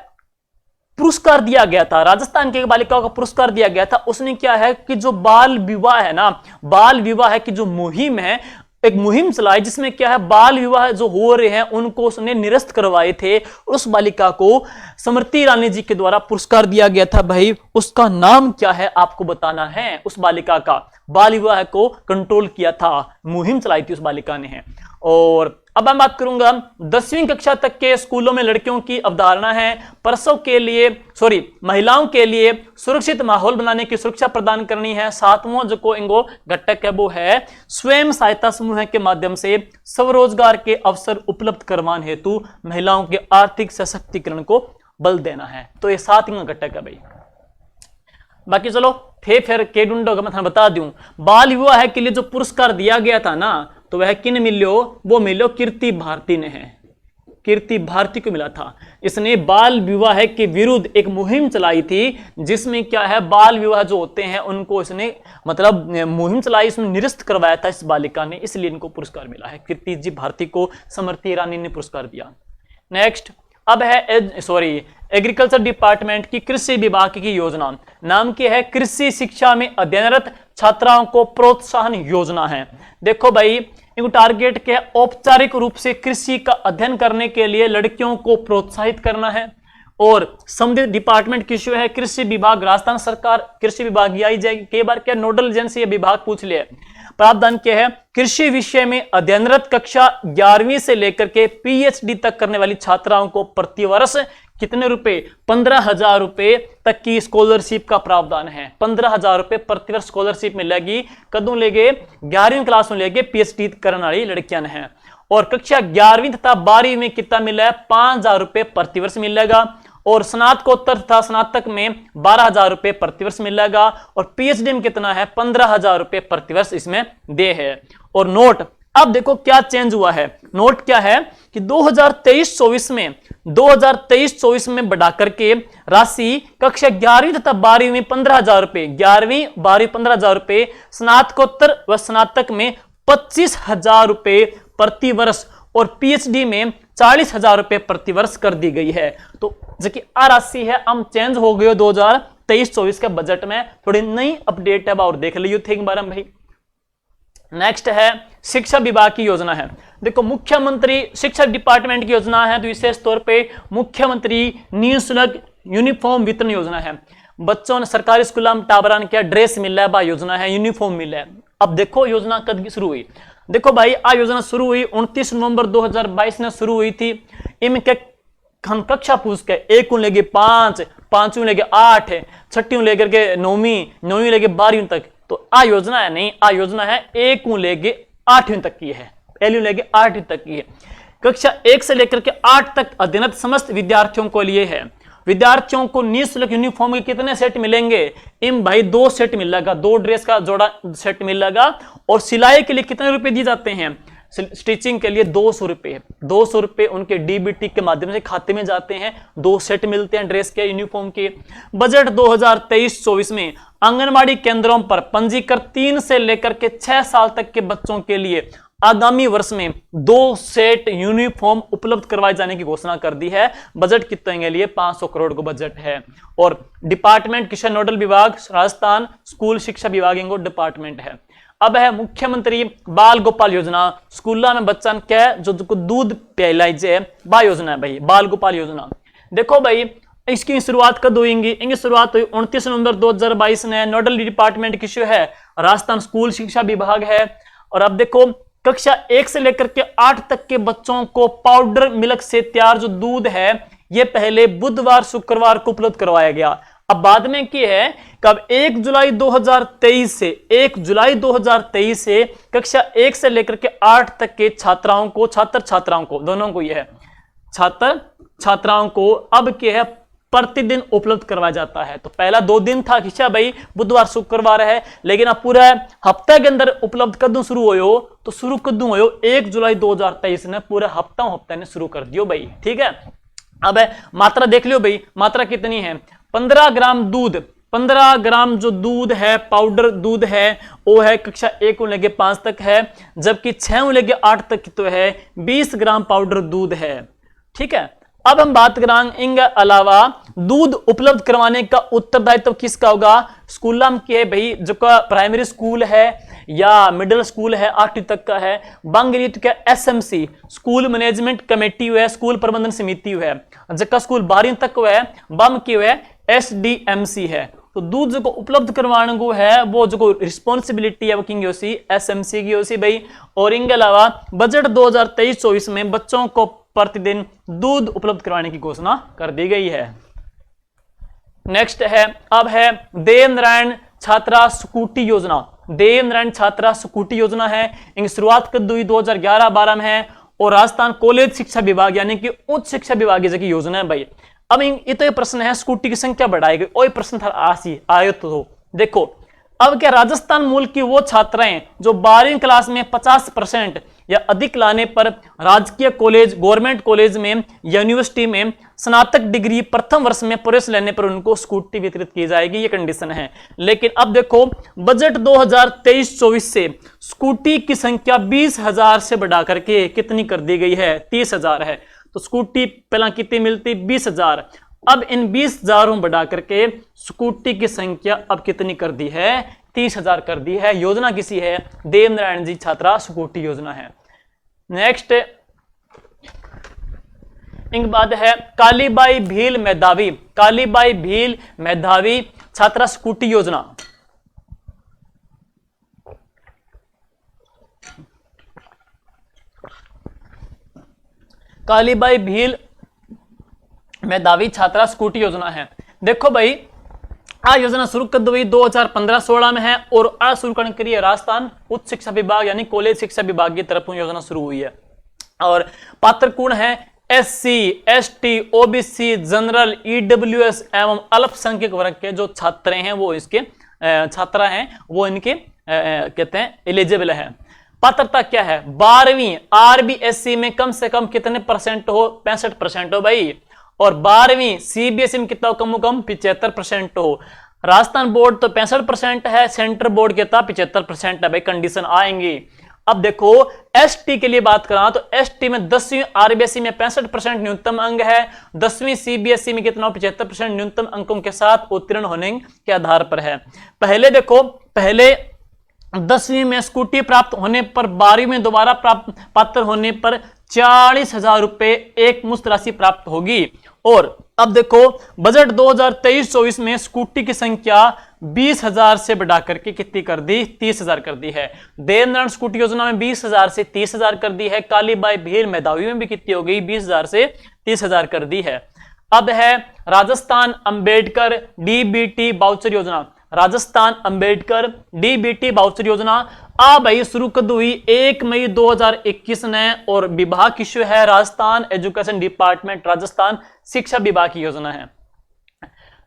पुरस्कार दिया गया था। राजस्थान की एक बालिका को पुरस्कार दिया गया था। उसने क्या है कि जो बाल विवाह है ना, बाल विवाह की जो मुहिम है, एक मुहिम चलाई जिसमें क्या है? बाल विवाह जो हो रहे हैं उनको उसने निरस्त करवाए थे। उस बालिका को स्मृति ईरानी जी के द्वारा पुरस्कार दिया गया था भाई। उसका नाम क्या है आपको बताना है। उस बालिका का बाल विवाह को कंट्रोल किया था, मुहिम चलाई थी उस बालिका ने है। और अब मैं बात करूंगा 10वीं कक्षा तक के स्कूलों में लड़कियों की अवधारणा है प्रसव के लिए, महिलाओं के लिए सुरक्षित माहौल बनाने की सुरक्षा प्रदान करनी है। 7वां जो को इंगो घटक है वो है स्वयं सहायता समूह के माध्यम से स्वरोजगार के अवसर उपलब्ध करवाने हेतु महिलाओं के आर्थिक सशक्तिकरण को बल देना है। तो ये 7वां घटक है भाई। बाकी चलो फिर के डूंडो का मैं बता दूं, बाल विवाह के लिए जो पुरस्कार दिया गया था ना, तो वह किन मिलो? वो मिलो कीर्ति भारती ने है। कीर्ति भारती को मिला था। इसने बाल विवाह के विरुद्ध एक मुहिम चलाई थी जिसमें क्या है? बाल विवाह जो होते हैं उनको इसने मतलब मुहिम चलाई, इसमें निरस्त करवाया था इस बालिका ने, इसलिए इनको पुरस्कार मिला है। कीर्ति जी भारती को स्मृति ईरानी ने पुरस्कार दिया। नेक्स्ट अब है एग्रीकल्चर डिपार्टमेंट की कृषि विभाग की योजना, नाम की है कृषि शिक्षा में अध्ययनरत छात्राओं को प्रोत्साहन योजना है। देखो भाई, इनको टारगेट क्या है? औपचारिक रूप से कृषि का अध्ययन करने के लिए लड़कियों को प्रोत्साहित करना है। और संबंधित डिपार्टमेंट की है कृषि विभाग, राजस्थान सरकार कृषि विभाग आई जाएगी। कई बार क्या नोडल एजेंसी या विभाग पूछ लिया। प्रावधान क्या है? कृषि विषय में अध्ययनरत कक्षा 11वीं से लेकर के पीएचडी तक करने वाली छात्राओं को प्रतिवर्ष कितने रुपए? 15,000 रुपए तक की स्कॉलरशिप का प्रावधान है। 15,000 रुपए प्रतिवर्ष स्कॉलरशिप मिलेगी। कदों लेगे? 11वीं क्लास में लेके पीएचडी करने वाली लड़कियां हैं। और कक्षा 11वीं तथा 12वीं में कितना मिला है? 5,000 रुपए प्रतिवर्ष मिलेगा। और स्नातकोत्तर तथा स्नातक में 12,000 रुपए प्रतिवर्ष मिलेगा। और पीएचडी में कितना है? 15,000 रुपए प्रतिवर्ष इसमें दे है। और नोट, अब देखो क्या चेंज हुआ है। नोट क्या है कि 2023-24 में बढ़ा करके राशि कक्षा 11वीं तथा 12वीं में 15,000 रुपए, 11वीं 12वीं 15,000 रुपए, स्नातकोत्तर व स्नातक में 25,000 रुपए प्रतिवर्ष और पीएचडी में 40,000 रुपए प्रतिवर्ष कर दी गई है। तो जो कि आ राशि है हम चेंज हो गए 23-24 के बजट में थोड़ी नई अपडेट है और देख लियो थे बारे में भाई। नेक्स्ट है शिक्षा विभाग की योजना है। देखो मुख्यमंत्री शिक्षा डिपार्टमेंट की योजना है, तो विशेष तौर पे मुख्यमंत्री निःशुल्क यूनिफॉर्म वितरण योजना है। बच्चों ने सरकारी स्कूल में टाबरान क्या ड्रेस मिल रहा है, बा योजना है यूनिफॉर्म मिल रहा है। अब देखो योजना कब शुरू हुई, देखो भाई आ योजना शुरू हुई 29 नवंबर 2022 में शुरू हुई थी। इनके हम कक्षा पूछ के 1 को लेके 5, 5 लेके 8, 6 लेकर के 9वीं लेके 12वीं तक। तो आ योजना है नहीं, आ योजना है 1 को लेके 8वीं तक की है, पहली लेके 8वीं तक की है। कक्षा 1 से लेकर के 8 तक अध्ययनरत समस्त विद्यार्थियों को लिए है। विद्यार्थियों को निःशुल्क यूनिफॉर्म के कितने सेट मिलेंगे, इन भाई 2 सेट मिलेगा, 2 ड्रेस का जोड़ा सेट मिलेगा। और सिलाई के लिए कितने रुपए दिए जाते हैं, स्टिचिंग के लिए 200 रुपए, 200 रुपए उनके डीबीटी के माध्यम से खाते में जाते हैं। 2 सेट मिलते हैं ड्रेस के यूनिफॉर्म के। बजट 2023-24 में आंगनबाड़ी केंद्रों पर पंजीकृत 3 से लेकर के 6 साल तक के बच्चों के लिए आगामी वर्ष में 2 सेट यूनिफॉर्म उपलब्ध करवाए जाने की घोषणा कर दी है। बजट कितने के लिए 500 करोड़ का बजट है। और डिपार्टमेंट किशन नोडल विभाग राजस्थान स्कूल शिक्षा विभाग इनको डिपार्टमेंट है। अब है मुख्यमंत्री बाल गोपाल योजना, स्कूल में बच्चन के जो दूध पिलाई जे बा योजना है भाई, बाल गोपाल योजना। देखो भाई इसकी शुरुआत कब होगी, इनकी शुरुआत हुई 29 नवंबर 2022 में। नोडल डिपार्टमेंट किसु है, राजस्थान स्कूल शिक्षा विभाग है। और अब देखो कक्षा 1 से लेकर के 8 तक के बच्चों को पाउडर मिल्क से तैयार जो दूध है ये पहले बुधवार शुक्रवार को उपलब्ध करवाया गया। अब बाद में की है कब 1 जुलाई 2023 से 1 जुलाई 2023 से कक्षा 1 से लेकर के 8 तक के छात्राओं को, छात्र छात्राओं को दोनों को, यह है छात्र छात्राओं को अब क्या है प्रतिदिन उपलब्ध करवाया जाता है। तो पहला 2 दिन था खिंचा भाई बुधवार शुक्रवार है, लेकिन अब पूरा हफ्ते के अंदर उपलब्ध कदू शुरू हो, तो शुरू कदू हो 1 जुलाई 2023 ने पूरा हफ्ते ने शुरू कर दियो भाई। ठीक है, अब मात्रा देख लियो भाई, मात्रा कितनी है 15 ग्राम दूध, 15 ग्राम जो दूध है पाउडर दूध है वो है कक्षा 1 को लेके 5 तक है, जबकि 6 को लेके 8 तक तो है 20 ग्राम पाउडर दूध है। ठीक है, अब हम बात करेंगे इनके अलावा दूध उपलब्ध करवाने का उत्तरदायित्व किसका होगा। स्कूल में क्या है भाई, जो का प्राइमरी स्कूल है या मिडिल स्कूल है 8वीं तक का है, बांगरी तो क्या एसएमसी स्कूल मैनेजमेंट कमेटी है, स्कूल प्रबंधन समिति है। जबका स्कूल 12वीं तक है बम की है एसडीएमसी है। तो दूध जो उपलब्ध करवाने को है वो जो रिस्पॉन्सिबिलिटी है वो किंग एसएमसी की होसी भाई। और इनके अलावा बजट 2023-24 में बच्चों को प्रतिदिन दूध उपलब्ध करवाने की घोषणा कर दी गई है। नेक्स्ट है अब है देवनारायण छात्रा स्कूटी योजना। देवनारायण छात्रा स्कूटी योजना है, इनकी शुरुआत कब हुई 2011-12 में है। और राजस्थान कॉलेज शिक्षा विभाग यानी कि उच्च शिक्षा विभाग की योजना है भाई। अब ये तो ये प्रश्न है स्कूटी की संख्या बढ़ाएगी, और प्रश्न था आसी आयो तो देखो अब क्या राजस्थान मूल की वो छात्राएं जो 12वीं क्लास में 50% या अधिक लाने पर राजकीय कॉलेज गवर्नमेंट कॉलेज में या यूनिवर्सिटी में स्नातक डिग्री प्रथम वर्ष में प्रवेश लेने पर उनको स्कूटी वितरित की जाएगी, ये कंडीशन है। लेकिन अब देखो बजट 2023-24 से स्कूटी की संख्या 20,000 से बढ़ा करके कितनी कर दी गई है 30,000 है। तो स्कूटी पहला कितनी मिलती 20,000, अब इन 20,000 बढ़ा करके स्कूटी की संख्या अब कितनी कर दी है 30,000 कर दी है। योजना किसी है देवनारायण जी छात्रा स्कूटी योजना है। नेक्स्ट इनके बाद है कालीबाई भील मेधावी, कालीबाई भील मेधावी छात्रा स्कूटी योजना। कालीबाई भील मेधावी छात्रा स्कूटी योजना है। देखो भाई आ योजना शुरू कर हुई 2015-16 में है और आ शुरू करने के लिए राजस्थान उच्च शिक्षा विभाग यानी कॉलेज शिक्षा विभाग की तरफ योजना शुरू हुई है। और पात्र कौन है SC, ST, OBC, general, EWS एवं अल्पसंख्यक वर्ग के जो छात्र हैं वो इसके छात्रा हैं वो इनके कहते हैं एलिजिबल है। पात्रता क्या है 12वीं आरबीएससी में कम से कम कितने परसेंट हो 65% हो भाई। और 12वीं सीबीएसई में कितना कम 75% हो। राजस्थान बोर्ड तो 65% है, सेंट्रल बोर्ड कितना 75% है भाई, कंडीशन आएंगी। अब देखो एसटी के लिए बात करा तो एसटी में 10वीं आरबीएसई में 65% न्यूनतम अंक है, 10वीं सीबीएसई में कितना 75% न्यूनतम अंकों के साथ उत्तीर्ण होने के आधार पर है। पहले देखो, पहले 10वीं में स्कूटी प्राप्त होने पर 12वीं में दोबारा प्राप्त पात्र होने पर 40,000 रुपए एक मुश्त राशि प्राप्त होगी। और अब देखो बजट 2023-24 में स्कूटी की संख्या 20,000 से बढ़ा करके कितनी कर दी, 30,000 कर दी है। देवनारायण स्कूटी योजना में 20,000 से 30,000 कर दी है। कालीबाई भील मेधावी में भी कितनी हो गई, 20,000 से 30,000 कर दी है। अब है राजस्थान अंबेडकर डीबीटी वाउचर योजना, राजस्थान अंबेडकर डीबीटी वाउचर योजना भाई शुरू कर हुई 1 मई 2021 ने, और विभाग की है राजस्थान एजुकेशन डिपार्टमेंट, राजस्थान शिक्षा विभाग की योजना है।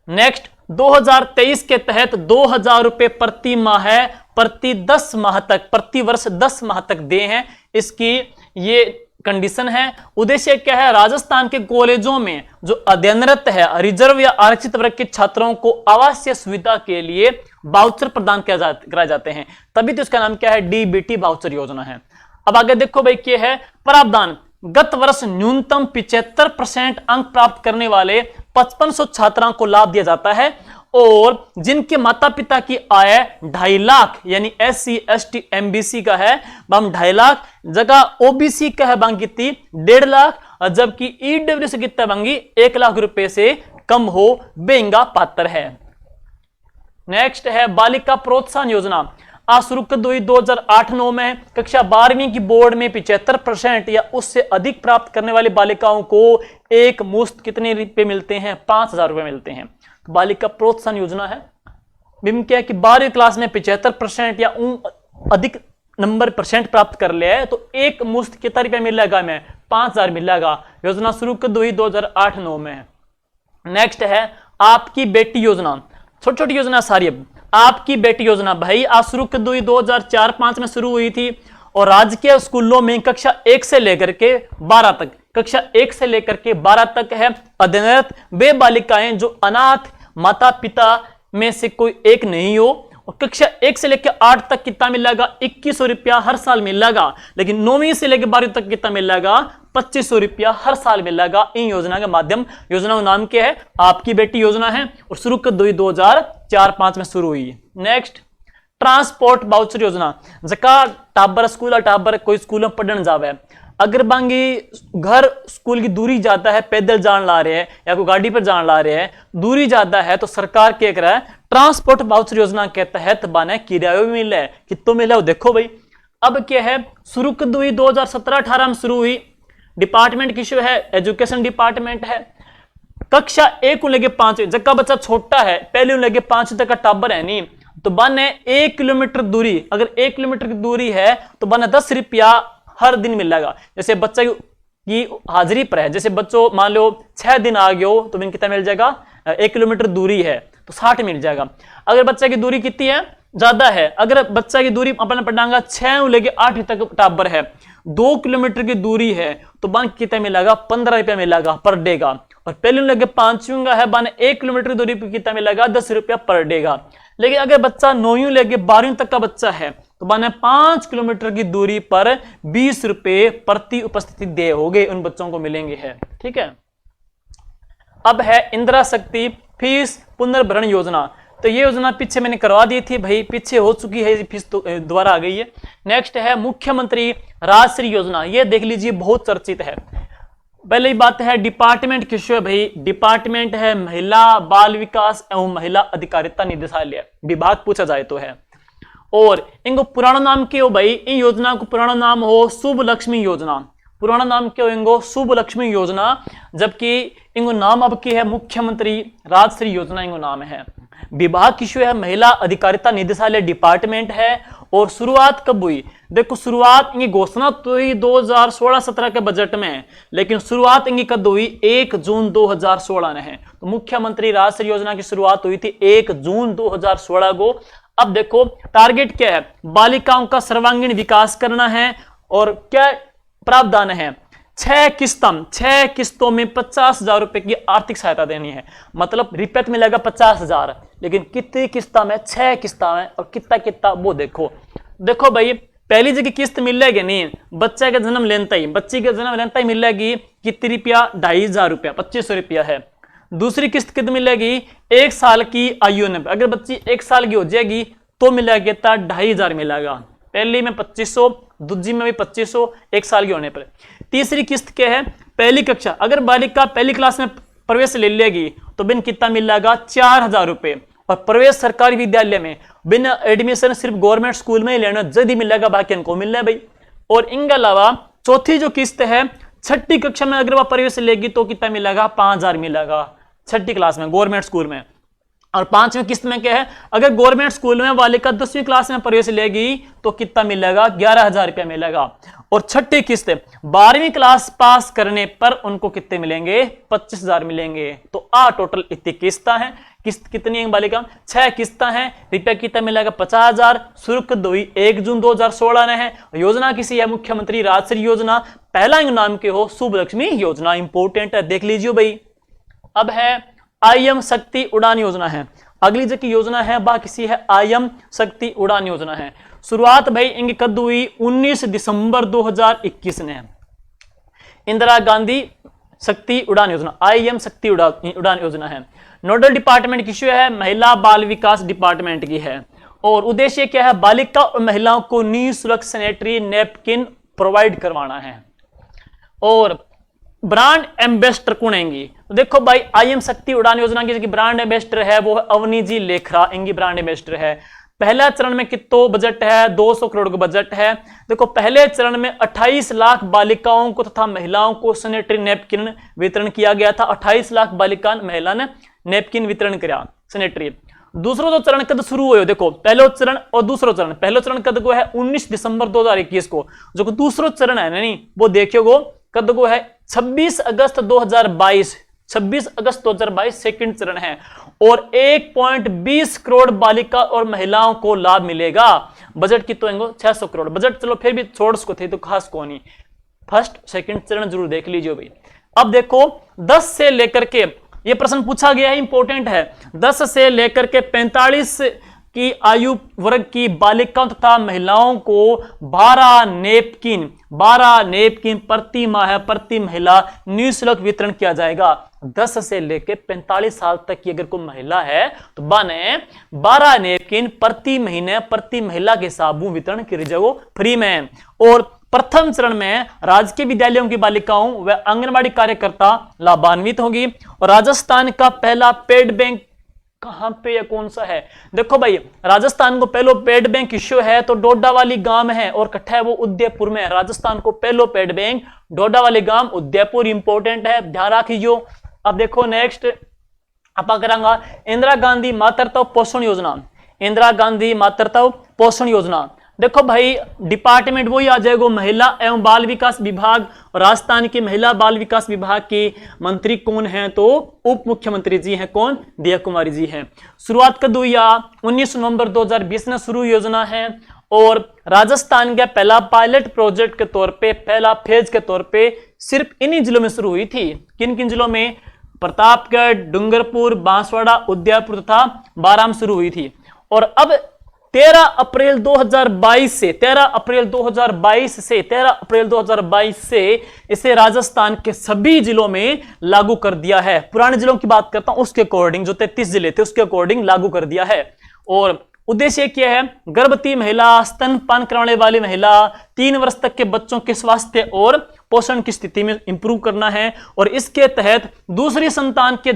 नेक्स्ट 2023 के तहत 2,000 रुपए प्रति माह है, प्रति 10 माह तक, प्रति वर्ष 10 माह तक दे हैं, इसकी ये कंडीशन है। उद्देश्य क्या है, राजस्थान के कॉलेजों में जो अध्ययनरत है रिजर्व या आरक्षित वर्ग के छात्रों को आवासीय सुविधा के लिए वाउचर प्रदान कराए जाते हैं, तभी तो इसका नाम क्या है, डीबीटी वाउचर योजना है। अब आगे देखो भाई क्या है प्रावधान, गत वर्ष न्यूनतम 75% अंक प्राप्त करने वाले 5500 छात्रों को लाभ दिया जाता है, और जिनके माता पिता की आय 2.5 लाख यानी SC ST MBC का है बम 2.5 लाख, जगह OBC का है बम कितनी 1.5 लाख, और जबकि EW से कितना बंगी 1 लाख रुपए से कम हो बेंगा पात्र है। नेक्स्ट है बालिका प्रोत्साहन योजना, शुरू कर 2008-9 में कक्षा 12वीं की बोर्ड में 75% या उससे अधिक प्राप्त करने वाली बालिकाओं को एक मुश्त कितने रुपए मिलते हैं, 5,000 रुपए मिलते हैं। तो बालिका प्रोत्साहन योजना है, बिम क्या है कि 12वीं क्लास में 75% या अधिक नंबर % प्राप्त कर ले तो एक मुश्त कितना रुपया मिलेगा, में 5,000 मिलेगा। योजना शुरू कर 2008-9 में। नेक्स्ट है आपकी बेटी योजना, छोटी छोटी योजना सारी। आपकी बेटी योजना भाई आज शुरू कर 2004-5 में शुरू हुई थी, और राजकीय स्कूलों में कक्षा 1 से लेकर के 12 तक, कक्षा 1 से लेकर के 12 तक है अध्ययनरत वे बालिकाएं जो अनाथ माता पिता में से कोई एक नहीं हो, और कक्षा 1 से लेकर 8 तक कितना मिलेगा, 2100 रुपया हर साल मिलेगा। लेकिन 9वीं से लेकर 12वीं तक कितना मिलेगा, 2500 रुपया हर साल मिलेगा इन योजना के माध्यम। योजना का नाम क्या है, आपकी बेटी योजना है, और शुरू कर 2004-5 में शुरू हुई। नेक्स्ट ट्रांसपोर्ट वाउचर योजना, जका टाबर स्कूल टाबर कोई स्कूल में पढ़ने जावे, अगर बांगी घर स्कूल की दूरी ज्यादा है, पैदल जान ला रहे हैं या कोई गाड़ी पर जान ला रहे हैं, दूरी ज्यादा है, तो सरकार क्या कर रहा है, ट्रांसपोर्ट वाउचर योजना के तहत बने किराया भी मिल रहा है। कितो मिला है देखो भाई। अब क्या है, शुरू कर 2017-18 में शुरू हुई, डिपार्टमेंट की है एजुकेशन डिपार्टमेंट है। कक्षा 1 को लेके 5 जब बच्चा छोटा है, पहले लेके 5 तक का टाबर है नहीं, तो बने 1 किलोमीटर दूरी, अगर 1 किलोमीटर की दूरी है तो बने 10 रुपया हर दिन मिलेगा। जैसे बच्चा की हाजिरी पर है, जैसे बच्चों मान लो 6 दिन आ गए हो तो बिन कितना मिल जाएगा, 1 किलोमीटर दूरी है तो 60 मिल जाएगा। अगर बच्चा की दूरी कितनी है, ज्यादा है, अगर बच्चा की दूरी अपन पढ़ांगा 6 लेके 8 तक टाबर है, 2 किलोमीटर की दूरी है, तो बन कितना मिलेगा, 15 रुपया मिलेगा पर डे का। और पहले लगे 5वीं का है, बन 1 किलोमीटर दूरी पर कितना मिलेगा, 10 रुपया पर डे का। लेकिन अगर बच्चा 9वीं लेके 12वीं तक का बच्चा है तो बने 5 किलोमीटर की दूरी पर 20 रुपए प्रति उपस्थिति दे होगे उन बच्चों को मिलेंगे है। ठीक है। अब है इंदिरा शक्ति फीस पुनर्भरण योजना, तो ये योजना पीछे मैंने करवा दी थी भाई, पीछे हो चुकी है, फीस तो दोबारा आ गई है। नेक्स्ट है मुख्यमंत्री राजश्री योजना, ये देख लीजिए बहुत चर्चित है। पहले ही बात है डिपार्टमेंट किस है भाई, डिपार्टमेंट है महिला बाल विकास एवं महिला अधिकारिता निदेशालय, विभाग पूछा जाए तो है। और इनको पुराना नाम क्या हो भाई, इन योजना को पुराना नाम हो शुभ लक्ष्मी योजना, पुराना नाम क्या हो इनको, शुभ लक्ष्मी योजना, जबकि इनको नाम अब की है मुख्यमंत्री राजश्री योजना इनको नाम है। विभाग की है महिला अधिकारिता निदेशालय डिपार्टमेंट है। और शुरुआत कब हुई, देखो शुरुआत इनकी घोषणा तो हुई 2016-17 के बजट में, लेकिन शुरुआत इनकी कब हुई, 1 जून 2016 में है। तो मुख्यमंत्री राजश्री योजना की शुरुआत हुई थी 1 जून 2016 को। अब देखो टारगेट क्या है, बालिकाओं का सर्वांगीण विकास करना है, और क्या प्रावधान है, 6 किस्तों में 50,000 रुपए की आर्थिक सहायता देनी है। मतलब रिपीट मिलेगा 50,000, लेकिन कितनी किस्ता में, 6 किस्ता में, और कितना वो देखो भाई पहली जगह किस्त मिल जाएगी नहीं, बच्चे का जन्म लेता ही, बच्ची का जन्म लेता ही मिल जाएगी कितनी रुपया, 2500 रुपया, 2500 रुपया है। दूसरी किस्त कितनी मिलेगी, 1 साल की आयु में, अगर बच्ची 1 साल की हो जाएगी तो मिलेगा 2500 मिलेगा। पहली में 2500, दूसरी में भी 2500 1 साल की होने पर। तीसरी किस्त क्या है, पहली कक्षा, अगर बालिका पहली क्लास में प्रवेश ले लेगी तो बिन कितना मिलेगा, 4000 रुपए। और प्रवेश सरकारी विद्यालय में बिना एडमिशन सिर्फ गवर्नमेंट स्कूल में ही लेना जल्दी मिलेगा, बाकी इनको मिल रहा है भाई। और इनके अलावा चौथी जो किस्त है, छठी कक्षा में अगर वह प्रवेश लेगी तो कितना मिलेगा, 5000 मिलेगा छठी क्लास में गवर्नमेंट स्कूल में। और पांचवी किस्त में क्या है, अगर गवर्नमेंट स्कूल में बालिका 10वीं क्लास में प्रवेश लेगी तो कितना मिलेगा, 11000 रुपया मिलेगा। और छठी किस्त 12वीं क्लास पास करने पर उनको कितने मिलेंगे, 25000 मिलेंगे। तो टोटल इतनी किस्ता है। किस्त कितनी है बालिका, 6 किस्ता है, रुपया कितना मिलेगा, 50000। शुल्क 1 जून 2016 ने है। योजना किसी है, मुख्यमंत्री राजश्री योजना, पहला नाम के हो शुभ लक्ष्मी योजना, इंपोर्टेंट है, देख लीजिए भाई। अब है IM शक्ति उड़ान योजना है, अगली जो की योजना है वह किसी है IM शक्ति उड़ान योजना है। शुरुआत भाई इनकी कद हुई 19 दिसंबर 2021 ने। इंदिरा गांधी शक्ति उड़ान योजना, IM शक्ति उड़ान योजना है। नोडल डिपार्टमेंट किसकी है, महिला बाल विकास डिपार्टमेंट की है। और उद्देश्य क्या है, बालिका और महिलाओं को निःशुल्क सैनिटरी नैपकिन प्रोवाइड करवाना है। और ब्रांड एम्बेसडर कौन है, तो देखो भाई IM शक्ति उड़ान योजना की जो ब्रांड एम्बेसडर है वो अवनी जी लेखरा, इनकी ब्रांड एम्बेसडर है। पहला चरण में कितना बजट है, 200 करोड़ का बजट है। देखो पहले चरण में 28 लाख बालिकाओं को तथा महिलाओं को सैनिटरी नैपकिन वितरण किया गया था। 28 लाख बालिका महिला ने नैपकिन वितरण किया सैनिटरी। दूसरा जो चरण कद शुरू हुए, देखो पहला चरण और दूसरा चरण, पहला चरण कद को है 19 दिसंबर 2021 को, जो दूसरा चरण है नहीं वो देखियो कद को है 26 अगस्त 2022, 26 अगस्त 2022 सेकंड चरण है। और 1.20 करोड़ बालिका और महिलाओं को लाभ मिलेगा। बजट की तो 600 करोड़ बजट, चलो फिर भी छोड़ उसको थे तो खास को नहीं, फर्स्ट सेकंड चरण जरूर देख लीजिए भाई। अब देखो 10 से लेकर के, ये प्रश्न पूछा गया है, इंपॉर्टेंट है, 10 से लेकर के 45 की आयु वर्ग की बालिकाओं तथा महिलाओं को 12 नेपकिन प्रति माह प्रति महिला निःशुल्क वितरण किया जाएगा। 10 से लेकर 45 साल तक की अगर कोई महिला है तो बने 12 नेपकिन प्रति महीने प्रति महिला के साबुन वितरण की जाएगा फ्री में। और प्रथम चरण में राजकीय विद्यालयों की बालिकाओं व आंगनबाड़ी कार्यकर्ता लाभान्वित होगी। और राजस्थान का पहला पेड बैंक कहां पे या कौन सा है, देखो भाई राजस्थान को पहलो पेड बैंक इश्यू है तो डोडा वाली गांव है, और कट्ठा है वो उदयपुर में। राजस्थान को पहलो पेड बैंक डोडा वाली गांव उदयपुर, इंपोर्टेंट है, ध्यान रखियो। अब देखो नेक्स्ट आप करांगा इंदिरा गांधी मातृत्व पोषण योजना। इंदिरा गांधी मातृत्व पोषण योजना, देखो भाई डिपार्टमेंट वही आ जाएगा महिला एवं बाल विकास विभाग। और राजस्थान की महिला बाल विकास विभाग के मंत्री कौन है, तो उप मुख्यमंत्री जी हैं, कौन, दिया कुमारी जी हैं। शुरुआत कब हुई, 19 नवंबर 2020 में शुरू योजना है। और राजस्थान का पहला पायलट प्रोजेक्ट के तौर पे, पहला फेज के तौर पे सिर्फ इन्हीं जिलों में शुरू हुई थी। किन किन जिलों में, प्रतापगढ़, डूंगरपुर, बांसवाड़ा, उदयपुर तथा बाराम शुरू हुई थी। और अब 13 अप्रैल 2022 से इसे राजस्थान के सभी जिलों में लागू कर दिया है। पुराने जिलों की बात करता हूं उसके अकॉर्डिंग, जो 33 जिले थे उसके अकॉर्डिंग लागू कर दिया है। और उद्देश्य क्या है, गर्भवती महिला, स्तनपान कराने वाली महिला, 3 वर्ष तक के बच्चों के स्वास्थ्य और पोषण की स्थिति में इंप्रूव करना है। और इसके तहत दूसरी संतान के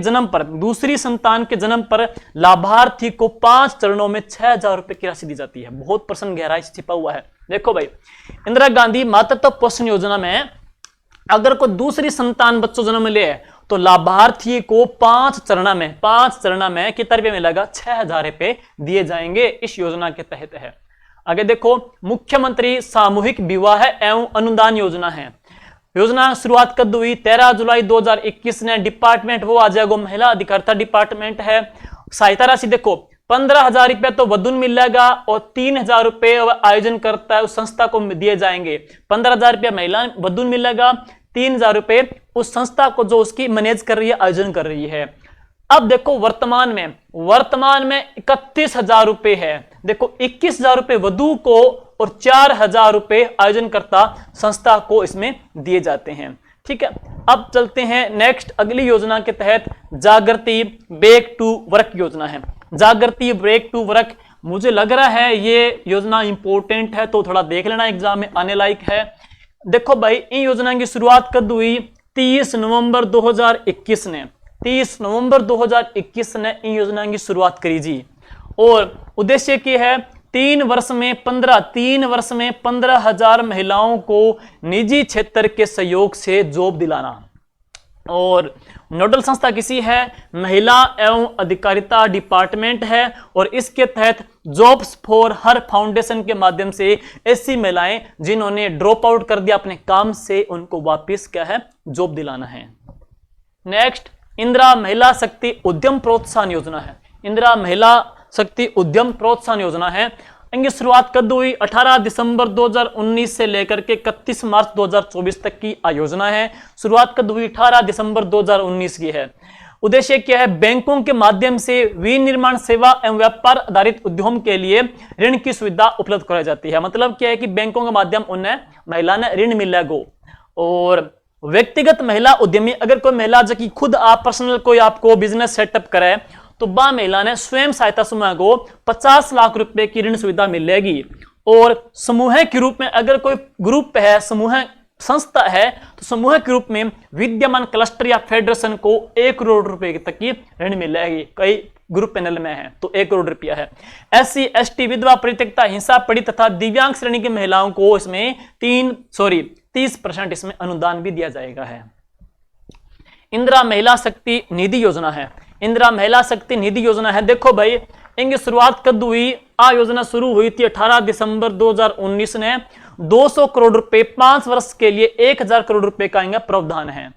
जन्म पर लाभार्थी को 5 चरणों में 6000 रुपए की राशि दी जाती है। बहुत प्रश्न गहराई से छिपा हुआ है। देखो भाई इंदिरा गांधी मातृत्व पोषण योजना में अगर कोई दूसरी संतान बच्चों जन्म ले तो लाभार्थी को 5 चरण में कितना रुपये मिलेगा, 6000 रुपए दिए जाएंगे, इस योजना के तहत है। आगे देखो मुख्यमंत्री सामूहिक विवाह एवं अनुदान योजना है। योजना शुरुआत कब हुई, 13 जुलाई 2021 ने। डिपार्टमेंट वो आ जाएगा महिला अधिकारिता डिपार्टमेंट है। सहायता राशि देखो 15,000 रुपए तो वधुन मिलेगा और 3,000 रुपए आयोजन करता है उस संस्था को दिए जाएंगे। 15,000 रुपया महिला वधुन मिलेगा, 3,000 रुपए उस संस्था को जो उसकी मैनेज कर रही है, आयोजन कर रही है। अब देखो वर्तमान में 31,000 रुपए है। देखो 21,000 रुपए वधु को और 4,000 रुपए आयोजनकर्ता संस्था को इसमें दिए जाते हैं। ठीक है, अब चलते हैं नेक्स्ट अगली योजना के तहत जागृति बैक टू वर्क योजना है। जागृति बैक टू वर्क, मुझे लग रहा है ये योजना इंपॉर्टेंट है, तो थोड़ा देख लेना, एग्जाम में आने लायक है। देखो भाई, इन योजना की शुरुआत कब हुई? 30 नवंबर 2021 ने 30 नवंबर 2021 ने इन योजना की शुरुआत करी जी। और उद्देश्य क्या है? 3 वर्ष में 15,000 महिलाओं को निजी क्षेत्र के सहयोग से जॉब दिलाना। और नोडल संस्था किसी है? महिला एवं अधिकारिता डिपार्टमेंट है। और इसके तहत जॉब्स फॉर हर फाउंडेशन के माध्यम से ऐसी महिलाएं जिन्होंने ड्रॉप आउट कर दिया अपने काम से, उनको वापस क्या है? जॉब दिलाना है। नेक्स्ट, इंदिरा महिला शक्ति उद्यम प्रोत्साहन योजना है। इंदिरा महिला शक्ति उद्यम प्रोत्साहन योजना है। इनकी शुरुआत कब हुई? 18 दिसंबर 2019 से लेकर के 31 मार्च 2024 तक की योजना है। शुरुआत कब हुई? 18 दिसंबर 2019 की है। उद्देश्य क्या है? बैंकों के माध्यम से विनिर्माण सेवा एवं व्यापार आधारित उद्यम के लिए ऋण की सुविधा उपलब्ध कराई जाती है। मतलब क्या है कि बैंकों के माध्यम उन्हें महिला ने ऋण मिलेगा। और व्यक्तिगत महिला उद्यमी, अगर कोई महिला जो कि खुद आप पर्सनल कोई आपको बिजनेस सेटअप करे, तो वह महिला ने स्वयं सहायता समूह को 50 लाख रुपए की ऋण सुविधा मिलेगी। और समूह के रूप में अगर कोई ग्रुप है, समूह संस्था है, तो समूह के रूप में विद्यमान क्लस्टर या फेडरेशन को 1 करोड़ रुपए तक की ऋण मिलेगी। कई ग्रुप पैनल में है तो 1 करोड़ रुपया है। SC, ST, विधवा, परित्यक्ता, हिंसा पीड़ित तथा दिव्यांग श्रेणी की महिलाओं को इसमें 30% इसमें अनुदान भी दिया जाएगा है। इंदिरा महिला शक्ति निधि योजना है। इंदिरा महिला शक्ति निधि योजना है। देखो भाई, इनकी शुरुआत कब हुई? योजना शुरू हुई थी 18 दिसंबर 2019 ने। 200 करोड़ रुपए 5 वर्ष के लिए 1,000 करोड़ रुपए का इनका प्रावधान है।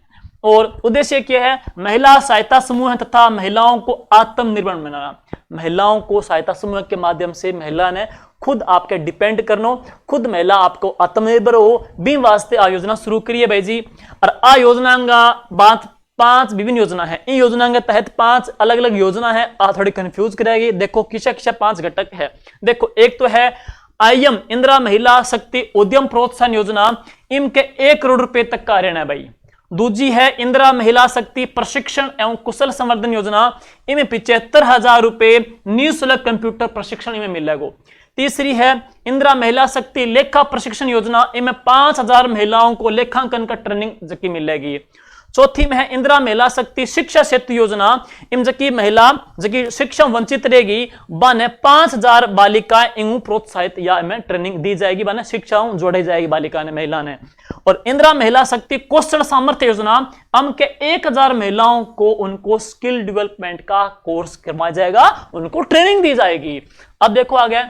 और उद्देश्य क्या है? महिला सहायता समूह तथा महिलाओं को आत्मनिर्भर बनाना। महिलाओं को सहायता समूह के माध्यम से महिला ने खुद आपके डिपेंड करना, खुद महिला आपको आत्मनिर्भर हो, भी वास्ते योजना शुरू करिए भाई जी। और योजना का बात 5 विभिन्न योजना है। इन योजना के तहत 5 अलग अलग योजना है। थोड़ी कंफ्यूज करेगी। देखो किसा 5 घटक है। देखो, एक तो है IM इंदिरा महिला शक्ति उद्यम प्रोत्साहन योजना, इनके 1 करोड़ रुपए तक का ऋण है भाई। दूसरी है इंदिरा महिला शक्ति प्रशिक्षण एवं कुशल संवर्धन योजना, इनमें 75,000 रुपए निःशुल्क कंप्यूटर प्रशिक्षण इनमें मिलेगा। तीसरी है इंदिरा महिला शक्ति लेखा प्रशिक्षण योजना, इनमें 5,000 महिलाओं को लेखांकन का ट्रेनिंग जबकि मिलेगी। चौथी में है इंदिरा महिला शक्ति शिक्षा सेतु योजना, इम जबकि महिला जबकि शिक्षा वंचित रहेगी बने 5,000 बालिकाएं इनू प्रोत्साहित या इनमें ट्रेनिंग दी जाएगी, बने शिक्षा जोड़ी जाएगी बालिका ने, महिला ने। और इंदिरा महिला शक्ति कौशल सामर्थ्य योजना, हम के 1,000 महिलाओं को उनको स्किल डेवलपमेंट का कोर्स करवाया जाएगा, उनको ट्रेनिंग दी जाएगी। अब देखो आगे,